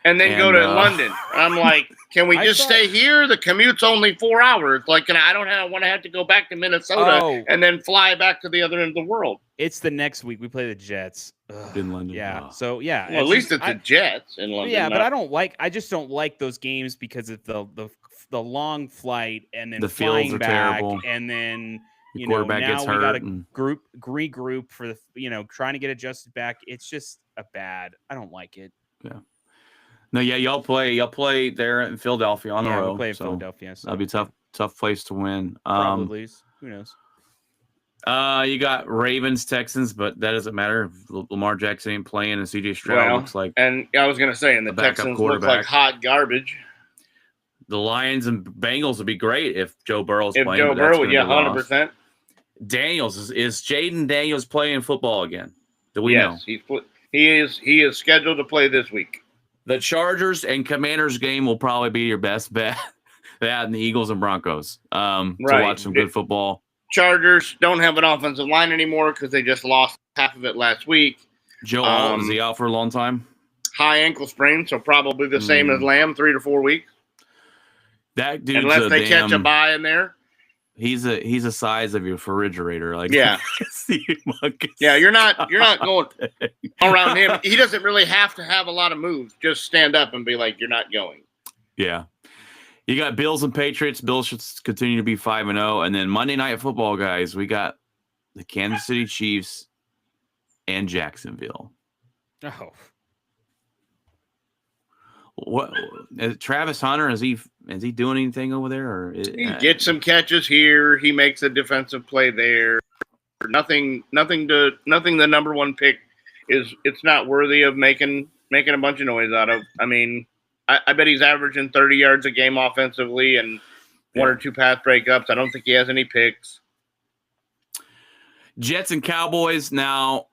And then go to London. I'm like, can we just stay here? The commute's only 4 hours. Like, I don't want to have to go back to Minnesota and then fly back to the other end of the world. It's the next week. We play the Jets. In London. Yeah. Oh. So, yeah. Well, at least it's the Jets in London. Yeah, but I just don't like those games because of the long flight and then the flying fields are back terrible. And then quarterback now gets we hurt got to regroup for the trying to get adjusted back. It's just I don't like it. Yeah. No, yeah, y'all play there in Philadelphia on the road. We play in Philadelphia. So that'll be tough place to win. Probably. Who knows? You got Ravens, Texans, but that doesn't matter. Lamar Jackson ain't playing, and CJ Stroud looks like. And I was going to say, and the Texans look like hot garbage. The Lions and Bengals would be great if Joe Burrow's playing. If Joe Burrow, 100%. Daniels is Jaden Daniels playing football again? Do we know? Yes, he is scheduled to play this week. The Chargers and Commanders game will probably be your best bet. That and the Eagles and Broncos. To watch some good football. Chargers don't have an offensive line anymore because they just lost half of it last week. Joe Alt, is he out for a long time? High ankle sprain, so probably the same as Lamb, 3 to 4 weeks. That dude's unless they catch a bye in there. He's a size of your refrigerator. Like yeah, you're not going around him. He doesn't really have to have a lot of moves. Just stand up and be like, you're not going. Yeah. You got Bills and Patriots. Bills should continue to be 5-0. And then Monday Night Football, guys, we got the Kansas City Chiefs and Jacksonville. Oh. What is Travis Hunter? Is he doing anything over there? Or He gets some catches here. He makes a defensive play there. Nothing. The number one pick is. It's not worthy of making a bunch of noise out of. I mean, I bet he's averaging 30 yards a game offensively and one or two pass breakups. I don't think he has any picks. Jets and Cowboys. Now,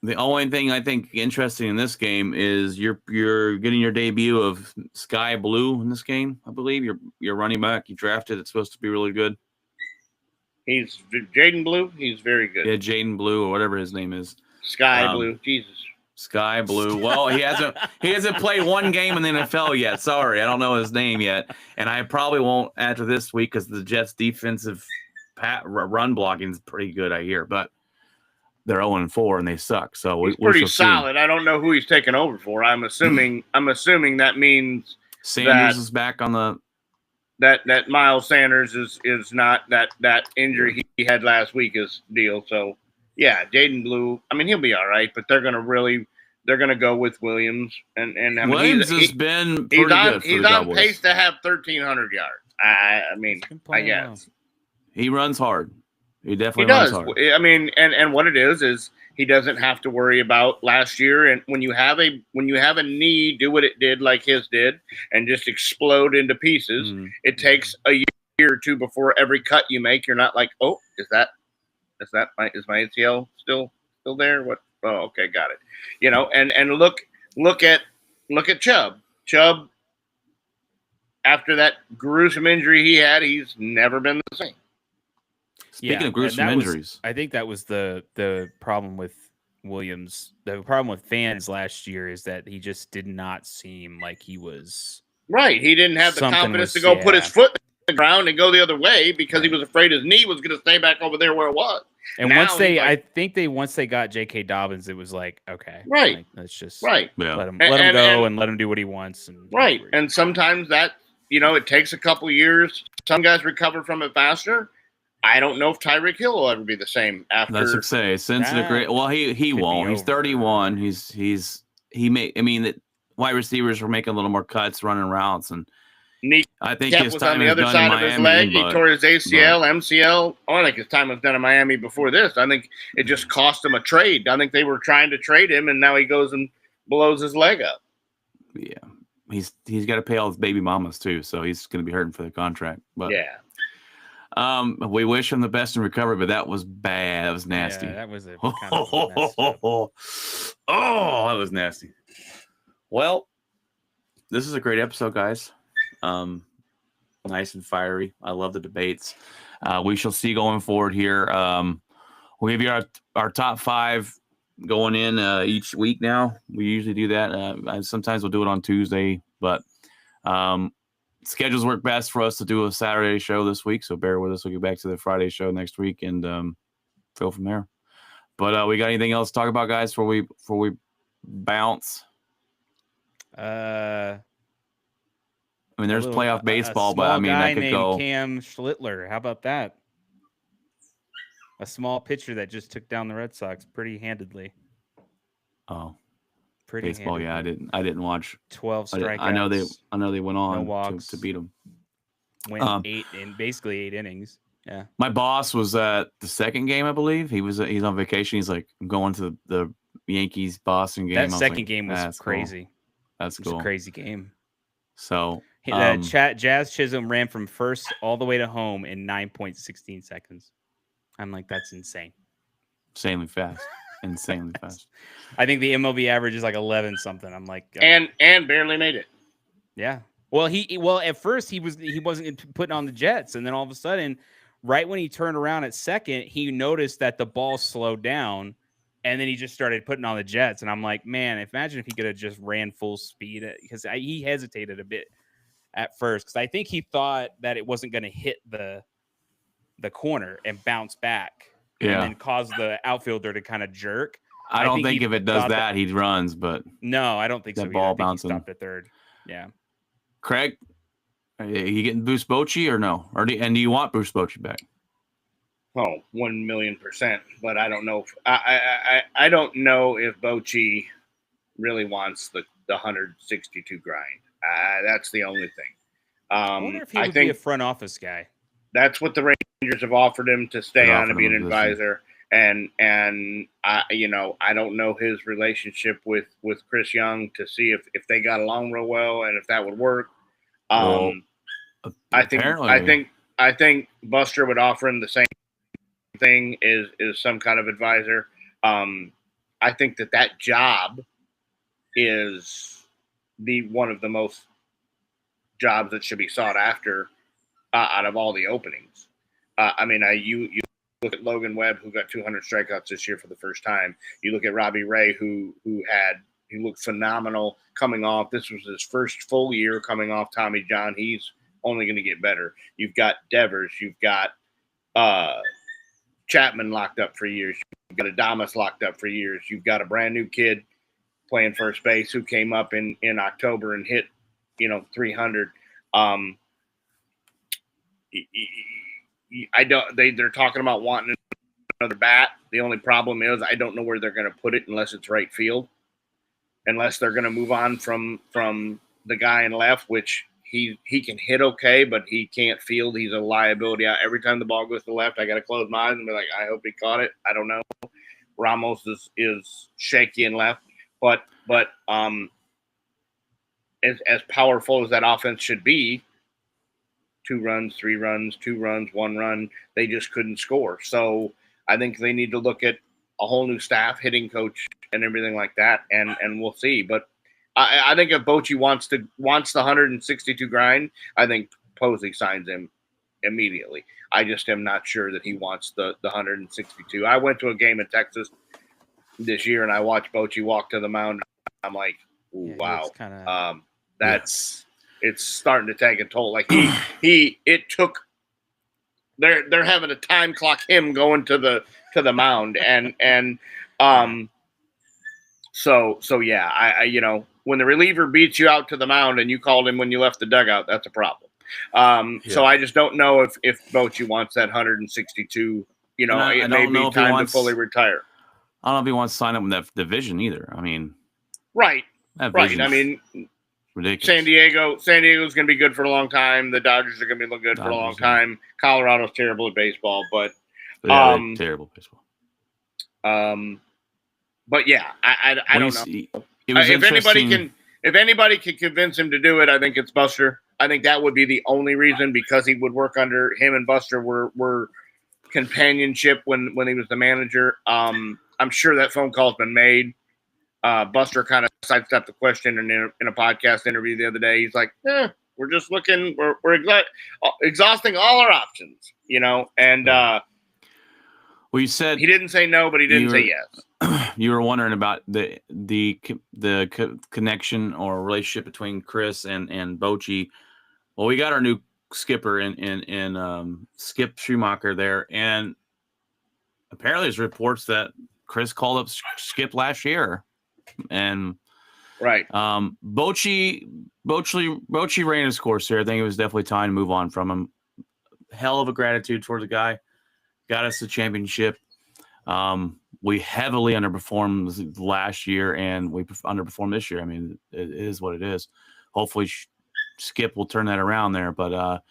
the only thing I think interesting in this game is you're getting your debut of Sky Blue in this game. I believe your running back you drafted. It's supposed to be really good. He's Jaden Blue. He's very good. Yeah, Jaden Blue or whatever his name is. Sky Blue. Jesus. Sky Blue. Well, he hasn't played one game in the NFL yet. Sorry, I don't know his name yet, and I probably won't after this week because the Jets' defensive run blocking is pretty good. I hear, but they're 0-4 and they suck. So he's pretty solid. I don't know who he's taking over for. I'm assuming that means Sanders is back on the. That Miles Sanders is not that injury he had last week is deal. So yeah, Jaden Blue. I mean, he'll be all right, but they're gonna go with Williams and I mean, Williams has been pretty good for the Cowboys. On pace to have 1,300 yards. I mean, I guess well. He runs hard. He definitely does. Runs hard. I mean, and what it is he doesn't have to worry about last year. And when you have a knee do what it did, like his did, and just explode into pieces, it takes a year or two before every cut you make. You're not like, oh, is my ACL still there? What? Oh, okay, got it. You know, and look at Chubb. Chubb, after that gruesome injury he had, he's never been the same. Speaking of gruesome injuries, I think that was the problem with Williams. The problem with fans last year is that he just did not seem like he was right. He didn't have the confidence to go put his foot in the ground and go the other way because he was afraid his knee was going to stay back over there where it was. And now once they got J.K. Dobbins, it was like, okay, right, like, let's just let him go and let him do what he wants. And right, and sometimes that it takes a couple years. Some guys recover from it faster. I don't know if Tyreek Hill will ever be the same after. That's to say, since the great. Well, he won't. He's 31. The wide receivers were making a little more cuts, running routes, and I think his time was on the other side of his leg. He tore his ACL, MCL. I think his time was done in Miami before this. I think it just cost him a trade. I think they were trying to trade him, and now he goes and blows his leg up. Yeah, he's got to pay all his baby mamas too, so he's going to be hurting for the contract. But yeah. We wish him the best in recovery, but that was bad. That was nasty. Yeah, that was a kind of that was nasty. Well, this is a great episode, guys. Nice and fiery. I love the debates. We shall see going forward here. We'll give you our top 5 going in each week now. We usually do that. Sometimes we'll do it on Tuesday, but schedules work best for us to do a Saturday show this week, so bear with us. We'll get back to the Friday show next week and go from there. But we got anything else to talk about, guys, before we bounce? I mean, there's playoff baseball, but I mean, that could go. Cam Schlittler, how about that? A small pitcher that just took down the Red Sox pretty handedly. Oh. Pretty baseball, handedly. yeah, I didn't watch 12 strikeouts. I know they went on no walks, to beat them. Went 8 innings. Yeah. My boss was at the second game, I believe. He's on vacation. He's like, I'm going to the Yankees Boston game. That second game was crazy. Cool. That's cool. It was a crazy game. So Jazz Chisholm ran from first all the way to home in 9.16 seconds. I'm like, that's insane. Insanely fast. Insanely fast. I think the MLB average is like 11 something. I'm like, and barely made it. Yeah. Well, at first he wasn't putting on the Jets, and then all of a sudden, right when he turned around at second, he noticed that the ball slowed down, and then he just started putting on the Jets. And I'm like, man, imagine if he could have just ran full speed, because he hesitated a bit at first because I think he thought that it wasn't going to hit the corner and bounce back. Yeah. And then cause the outfielder to kind of jerk. I don't think if it does that, he runs, but no, I don't think so. That ball bouncing. He stopped at third. Yeah. Craig, are you getting Bruce Bochy or no? Do you want Bruce Bochy back? Oh, 1,000,000%. But I don't know. I don't know if Bochy really wants the 162 grind. That's the only thing. I wonder if he would be a front office guy. That's what the Rangers have offered him to stay on and be an advisor. And I don't know his relationship with Chris Young to see if they got along real well and if that would work. I think Buster would offer him the same thing is some kind of advisor. I think that job is one of the most jobs that should be sought after out of all the openings. You look at Logan Webb, who got 200 strikeouts this year for the first time. You look at Robbie Ray, who looked phenomenal coming off. This was his first full year coming off Tommy John. He's only going to get better. You've got Devers. You've got Chapman locked up for years. You've got Adames locked up for years. You've got a brand new kid playing first base who came up in October and hit 300. They're talking about wanting another bat. The only problem is I don't know where they're going to put it unless it's right field, unless they're going to move on from the guy in left, which he can hit okay, but he can't field. He's a liability out. Every time the ball goes to left, I got to close my eyes and be like, I hope he caught it. I don't know. Ramos is shaky in left, but as powerful as that offense should be, 2 runs, 3 runs, 2 runs, 1 run, they just couldn't score. So I think they need to look at a whole new staff, hitting coach, and everything like that, and we'll see. But I think if Bochy wants the 162 grind, I think Posey signs him immediately. I just am not sure that he wants the 162. I went to a game in Texas this year, and I watched Bochy walk to the mound. I'm like, wow. It's starting to take a toll. Like it took. They're having to time clock him going to the mound, and so yeah, I when the reliever beats you out to the mound and you called him when you left the dugout, that's a problem. So I just don't know if Bochy wants that 162. It may be time to fully retire. I don't know if he wants to sign up in that division either. I mean, right. I mean, ridiculous. San Diego's going to be good for a long time. The Dodgers are going to be good for a long time. Colorado's terrible at baseball, but terrible baseball. But yeah, I don't know. If anybody can convince him to do it, I think it's Buster. I think that would be the only reason, because he would work under him, and Buster were companionship when he was the manager. I'm sure that phone call's been made. Buster kind of sidestepped the question in a podcast interview the other day. He's like, we're just looking, we're exhausting all our options, and well, you said he didn't say no, but he didn't say yes. You were wondering about the connection or relationship between Chris and Bochy. Well, we got our new skipper in Skip Schumacher there, and apparently there's reports that Chris called up Skip last year, and right. Bochy ran his course here. I think it was definitely time to move on from him. Hell of a gratitude toward the guy. Got us the championship. We heavily underperformed last year, and we underperformed this year. I mean, it is what it is. Hopefully, Skip will turn that around there. But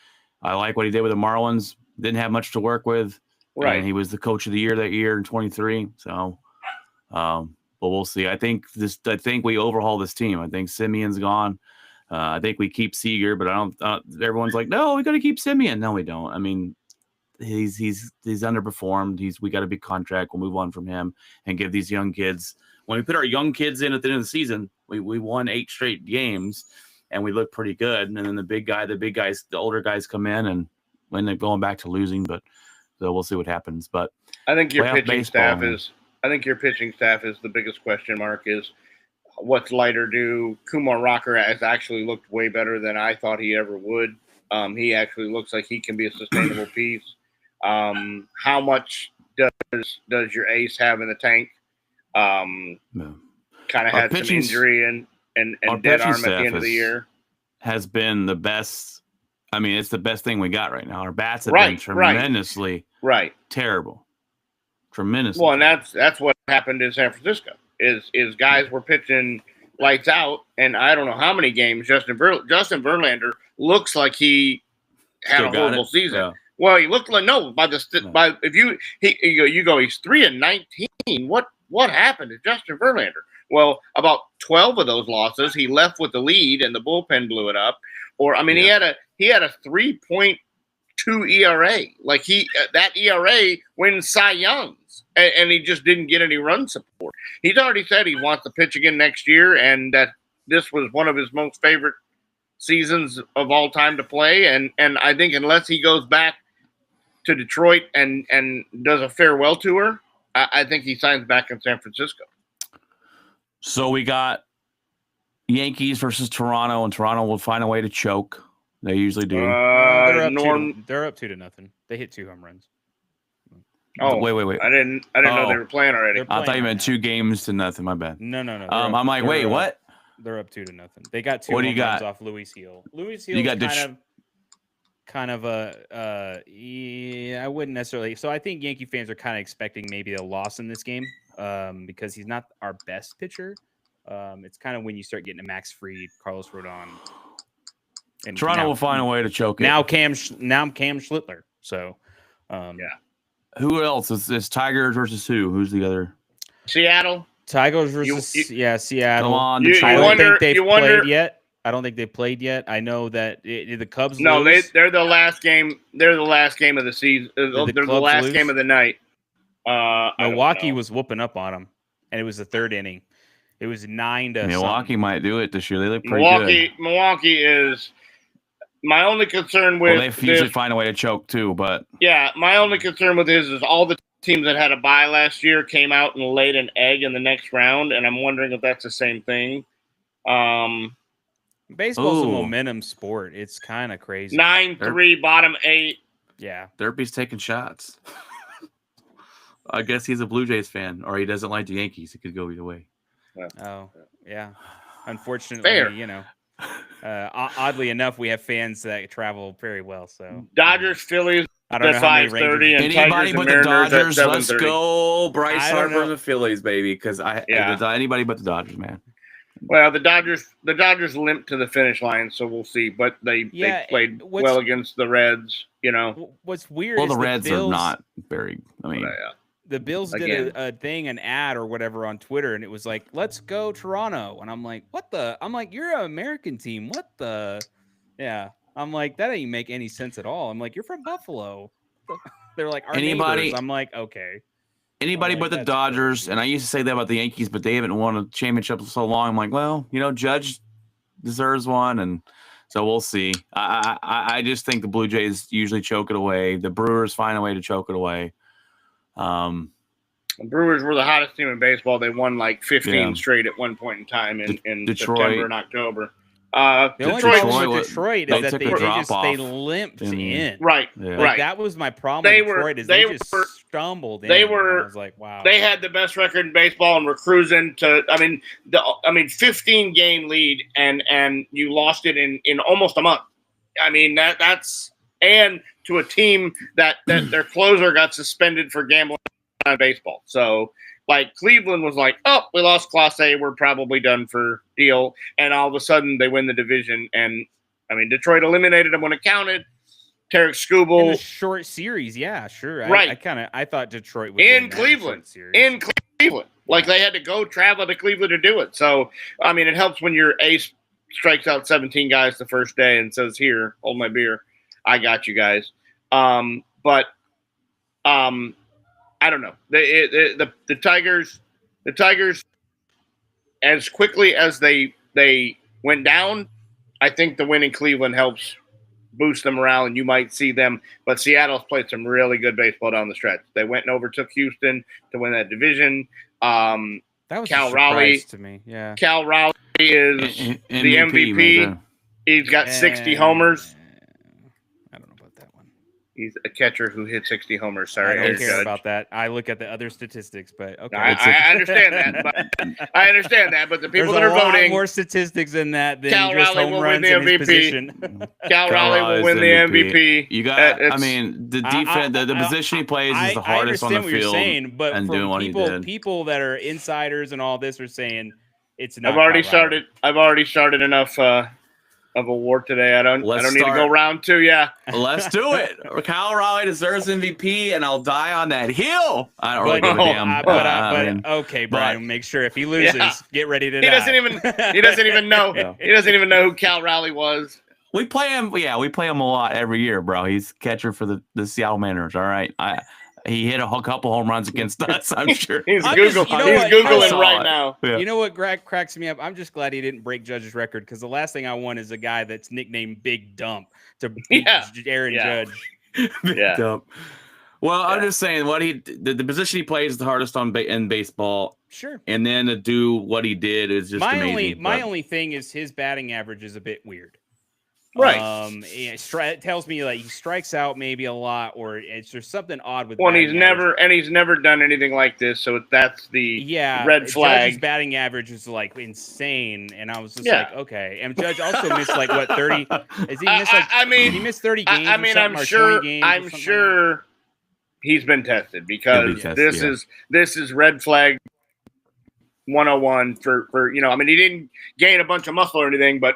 I like what he did with the Marlins. Didn't have much to work with. Right. And he was the coach of the year that year in 23. So, but we'll see. I think we overhaul this team. I think Simeon's gone. I think we keep Seager, but I don't. Everyone's like, no, we got to keep Simeon. No, we don't. I mean, he's underperformed. We got a big contract. We'll move on from him and give these young kids. When we put our young kids in at the end of the season, we won 8 straight games, and we look pretty good. And then the older guys come in and end up going back to losing. But so we'll see what happens. But I think your pitching staff is the biggest question mark. Is what's Leiter do? Kumar Rocker has actually looked way better than I thought he ever would. He actually looks like he can be a sustainable piece. How much does your ace have in the tank? Kind of had some injury and dead arm at the end of the year. Has been the best. I mean, it's the best thing we got right now. Our bats have been tremendously terrible. Tremendously. Well, and that's what happened in San Francisco. Is guys were pitching lights out, and I don't know how many games Justin Verlander looks like he had Still a got horrible it? season. Yeah. Well, he looked like if you go he's 3-19. What happened to Justin Verlander? Well, about 12 of those losses he left with the lead and the bullpen blew it up. Or I mean he had a 3.2 ERA. Like that ERA wins Cy Youngs, and he just didn't get any run support. He's already said he wants to pitch again next year, and that this was one of his most favorite seasons of all time to play. And I think unless he goes back to Detroit and does a farewell tour, I think he signs back in San Francisco. So we got Yankees versus Toronto, and Toronto will find a way to choke. They usually do. They're up 2-0. They hit 2 home runs. Oh, wait. I didn't know they were playing already. I thought you meant 2-0. My bad. No. I'm like, wait, what? They're up 2-0. They got 2 What do home you runs got? off Luis Hill. Luis Hill You got kind of a I wouldn't necessarily. So I think Yankee fans are kind of expecting maybe a loss in this game because he's not our best pitcher. It's kind of when you start getting to Max Fried, Carlos Rodon. And Toronto will find a way to choke it. Now Cam Schlittler. So yeah. Who else is Tigers versus who? Who's the other? Seattle. Tigers versus Seattle. Come on, I don't think they've played yet. I don't think they've played yet. I know that the Cubs. No, lose. they're the last game. They're the last game of the season. They're the last game of the night. Milwaukee was whooping up on them, and it was the 3rd inning. It was 9-0. Milwaukee might do it this year. They look pretty good. Milwaukee is my only concern with. Well, they usually find a way to choke too, but yeah, my only concern with this is all the teams that had a bye last year came out and laid an egg in the next round, and I'm wondering if that's the same thing. Baseball's a momentum sport. It's kind of crazy. 9-3, bottom 8. Yeah, Derpy's taking shots. I guess he's a Blue Jays fan, or he doesn't like the Yankees. It could go either way. Oh, yeah. Unfortunately, Fair. Oddly enough, we have fans that travel very well. So Dodgers, Phillies I don't at know how many 5:30, and Anybody Tigers but and the Mariners Dodgers. at Let's 7:30. go, Bryce I don't Harper know. and the Phillies, baby. Because anybody but the Dodgers, man. Well, the Dodgers limped to the finish line, so we'll see. But they played well against the Reds. What's weird? Well, is the Reds are not very. I mean, the Bills did an ad or whatever on Twitter, and it was like, "Let's go Toronto," and I'm like, "What the?" I'm like, "You're an American team. What the?" Yeah, I'm like, that didn't make any sense at all. I'm like, "You're from Buffalo." They're like, "Our neighbors." I'm like, "Okay." Anybody but the Dodgers, and I used to say that about the Yankees, but they haven't won a championship in so long. I'm like, well, Judge deserves one, and so we'll see. I just think the Blue Jays usually choke it away. The Brewers find a way to choke it away. The Brewers were the hottest team in baseball. They won like 15 straight at one point in time in Detroit. September and October. The only problem with Detroit is that they limped in. Right, yeah. right. That was my problem with Detroit is they just stumbled in. I was like, wow. They had the best record in baseball and were cruising to 15 game lead and you lost it in almost a month. I mean that's and to a team that their closer got suspended for gambling on baseball. So like Cleveland was like, oh, we lost Class A, we're probably done for deal. And all of a sudden they win the division. And I mean, Detroit eliminated them when it counted. Tarek Skubal. In a short series, yeah, sure. Right. I thought Detroit would in Cleveland. In Cleveland. Like they had to go travel to Cleveland to do it. So I mean it helps when your ace strikes out 17 guys the first day and says, here, hold my beer. I got you guys. But I don't know. The Tigers, as quickly as they went down, I think the win in Cleveland helps boost them morale, and you might see them. But Seattle's played some really good baseball down the stretch. They went and overtook Houston to win that division. That was Cal a surprise Raleigh to me. Yeah, Cal Raleigh is the MVP. Right. He's got 60 homers. I don't know about that one. He's a catcher who hit 60 homers. Sorry, I don't care about that. I look at the other statistics, but okay. I understand that. But the people There's that are voting, more statistics than that than Cal just Raleigh home will win runs the in his MVP. position. Cal Raleigh will win the MVP. You got. I mean, the defense, the position he plays is the hardest on the I understand what field. you're saying, but and doing what he from did. people that are insiders and all this are saying it's not. I've already Kyle Raleigh. started. I've already started enough of a war today. I don't need to go round 2. Yeah. Let's do it. Kyle Raleigh deserves MVP, and I'll die on that hill. I don't really give a damn. Okay, Brian. Make sure if he loses, get ready to die. He doesn't even know. Yeah. He doesn't even know who Cal Raleigh was. We play him. Yeah, we play him a lot every year, bro. He's catcher for the Seattle Mariners. All right. He hit a couple home runs against us, I'm sure. He's Googling right now. Yeah. You know what cracks me up? I'm just glad he didn't break Judge's record, because the last thing I want is a guy that's nicknamed Big Dump to beat Aaron Judge. Big Dump. Well, I'm just saying the position he plays is the hardest in baseball. Sure. And then to do what he did is just amazing. My only thing is his batting average is a bit weird. Right. It tells me like he strikes out maybe a lot, or there's something odd with. Well, he's never done anything like this, so that's the red flag. Judge's batting average is like insane, and I was just like, okay. And Judge also missed like what 30? Is he missed like? he missed 30 games. I'm sure he's been tested, because this is red flag 101 for he didn't gain a bunch of muscle or anything, but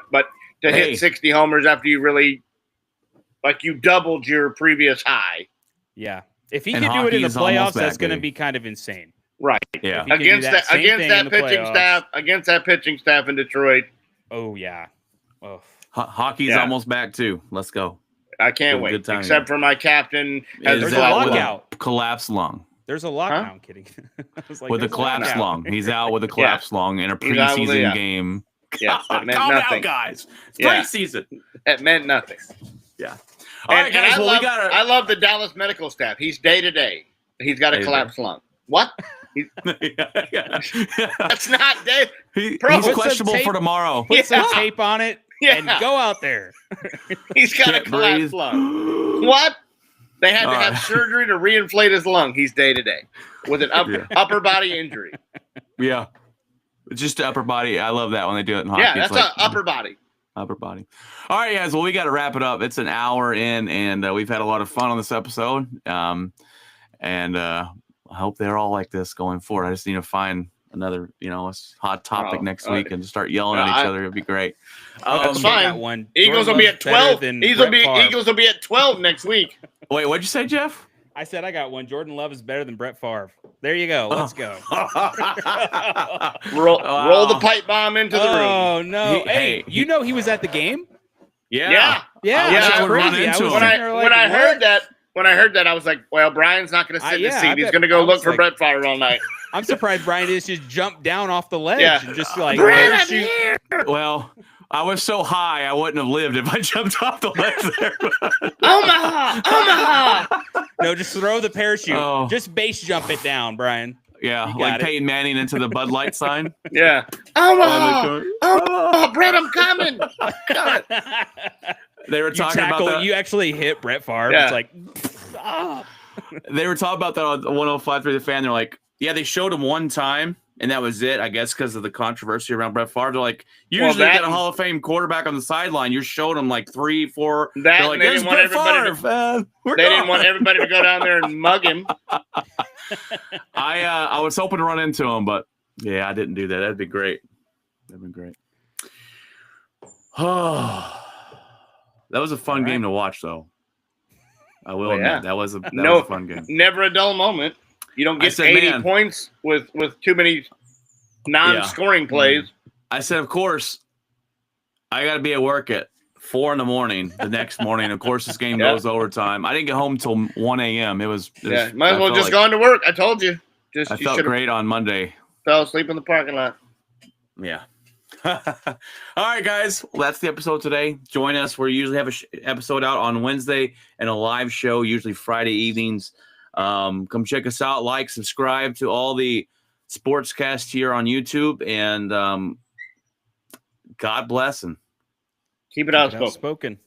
to hit 60 homers after you really, you doubled your previous high. Yeah. If he could do it in the playoffs, that's going to be kind of insane. Right. Yeah. Against that pitching staff in Detroit. Oh, yeah. Oh. Hockey's almost back, too. Let's go. I can't wait. Except for my captain has a lockout. Collapsed lung. There's a lockdown. I'm kidding. With a collapsed lung. He's out with a collapsed lung in a preseason game. Yeah, that meant calm nothing. down, guys. It's preseason. It meant nothing. Yeah. All right, guys. I love the Dallas medical staff. He's day to day. He's got a collapsed lung. What? That's not day. He's questionable for tomorrow. Put some tape on it and go out there. He's got a collapsed lung. What? They had to have surgery to reinflate his lung. He's day to day with an upper body injury. Yeah. Just the upper body. I love that when they do it in hockey. Yeah, that's an upper body. Upper body. All right, guys. Well, we got to wrap it up. It's an hour in, and we've had a lot of fun on this episode. I hope they're all like this going forward. I just need to find another, hot topic next week and just start yelling at each other. It'd be great. That's fine. Eagles will be at 12. Eagles will be at 12 next week. Wait, what'd you say, Jeff? I said I got one. Jordan Love is better than Brett Favre. There you go. Let's go. Roll the pipe bomb into the room. Oh, no. Hey, he was at the game? Yeah. When I heard that, I was like, well, Brian's not going to sit in the seat. He's going to go look for Brett Favre all night. I'm surprised Brian just jumped down off the ledge and just like parachute. Well, I was so high, I wouldn't have lived if I jumped off the ledge there. Omaha! No, just throw the parachute. Oh. Just base jump it down, Brian. Yeah, like Peyton Manning into the Bud Light sign. Yeah. Omaha! Oh, Brett, I'm coming. They were talking about that. You actually hit Brett Favre. Yeah. It's like, They were talking about that on 105.3 The Fan. They're like, yeah, they showed him one time, and that was it, I guess, because of the controversy around Brett Favre. They're like, usually you get a Hall of Fame quarterback on the sideline. You're showing him like 3, 4. They're like, they didn't want everybody to go down there and mug him. I was hoping to run into him, but yeah, I didn't do that. That'd be great. Oh, that was a fun game to watch, though. I will admit that was a fun game. Never a dull moment. You don't get 80 points with too many non-scoring plays. I said, of course, I got to be at work at 4 a.m. the next morning. Of course, this game goes overtime. I didn't get home till 1 a.m. It was might as well just go into work. I told you. I felt great on Monday. Fell asleep in the parking lot. Yeah. All right, guys. Well, that's the episode today. Join us. We usually have an episode out on Wednesday and a live show, usually Friday evenings. Come check us out. Like, subscribe to all the Sportscast here on YouTube. And God bless and keep it outspoken.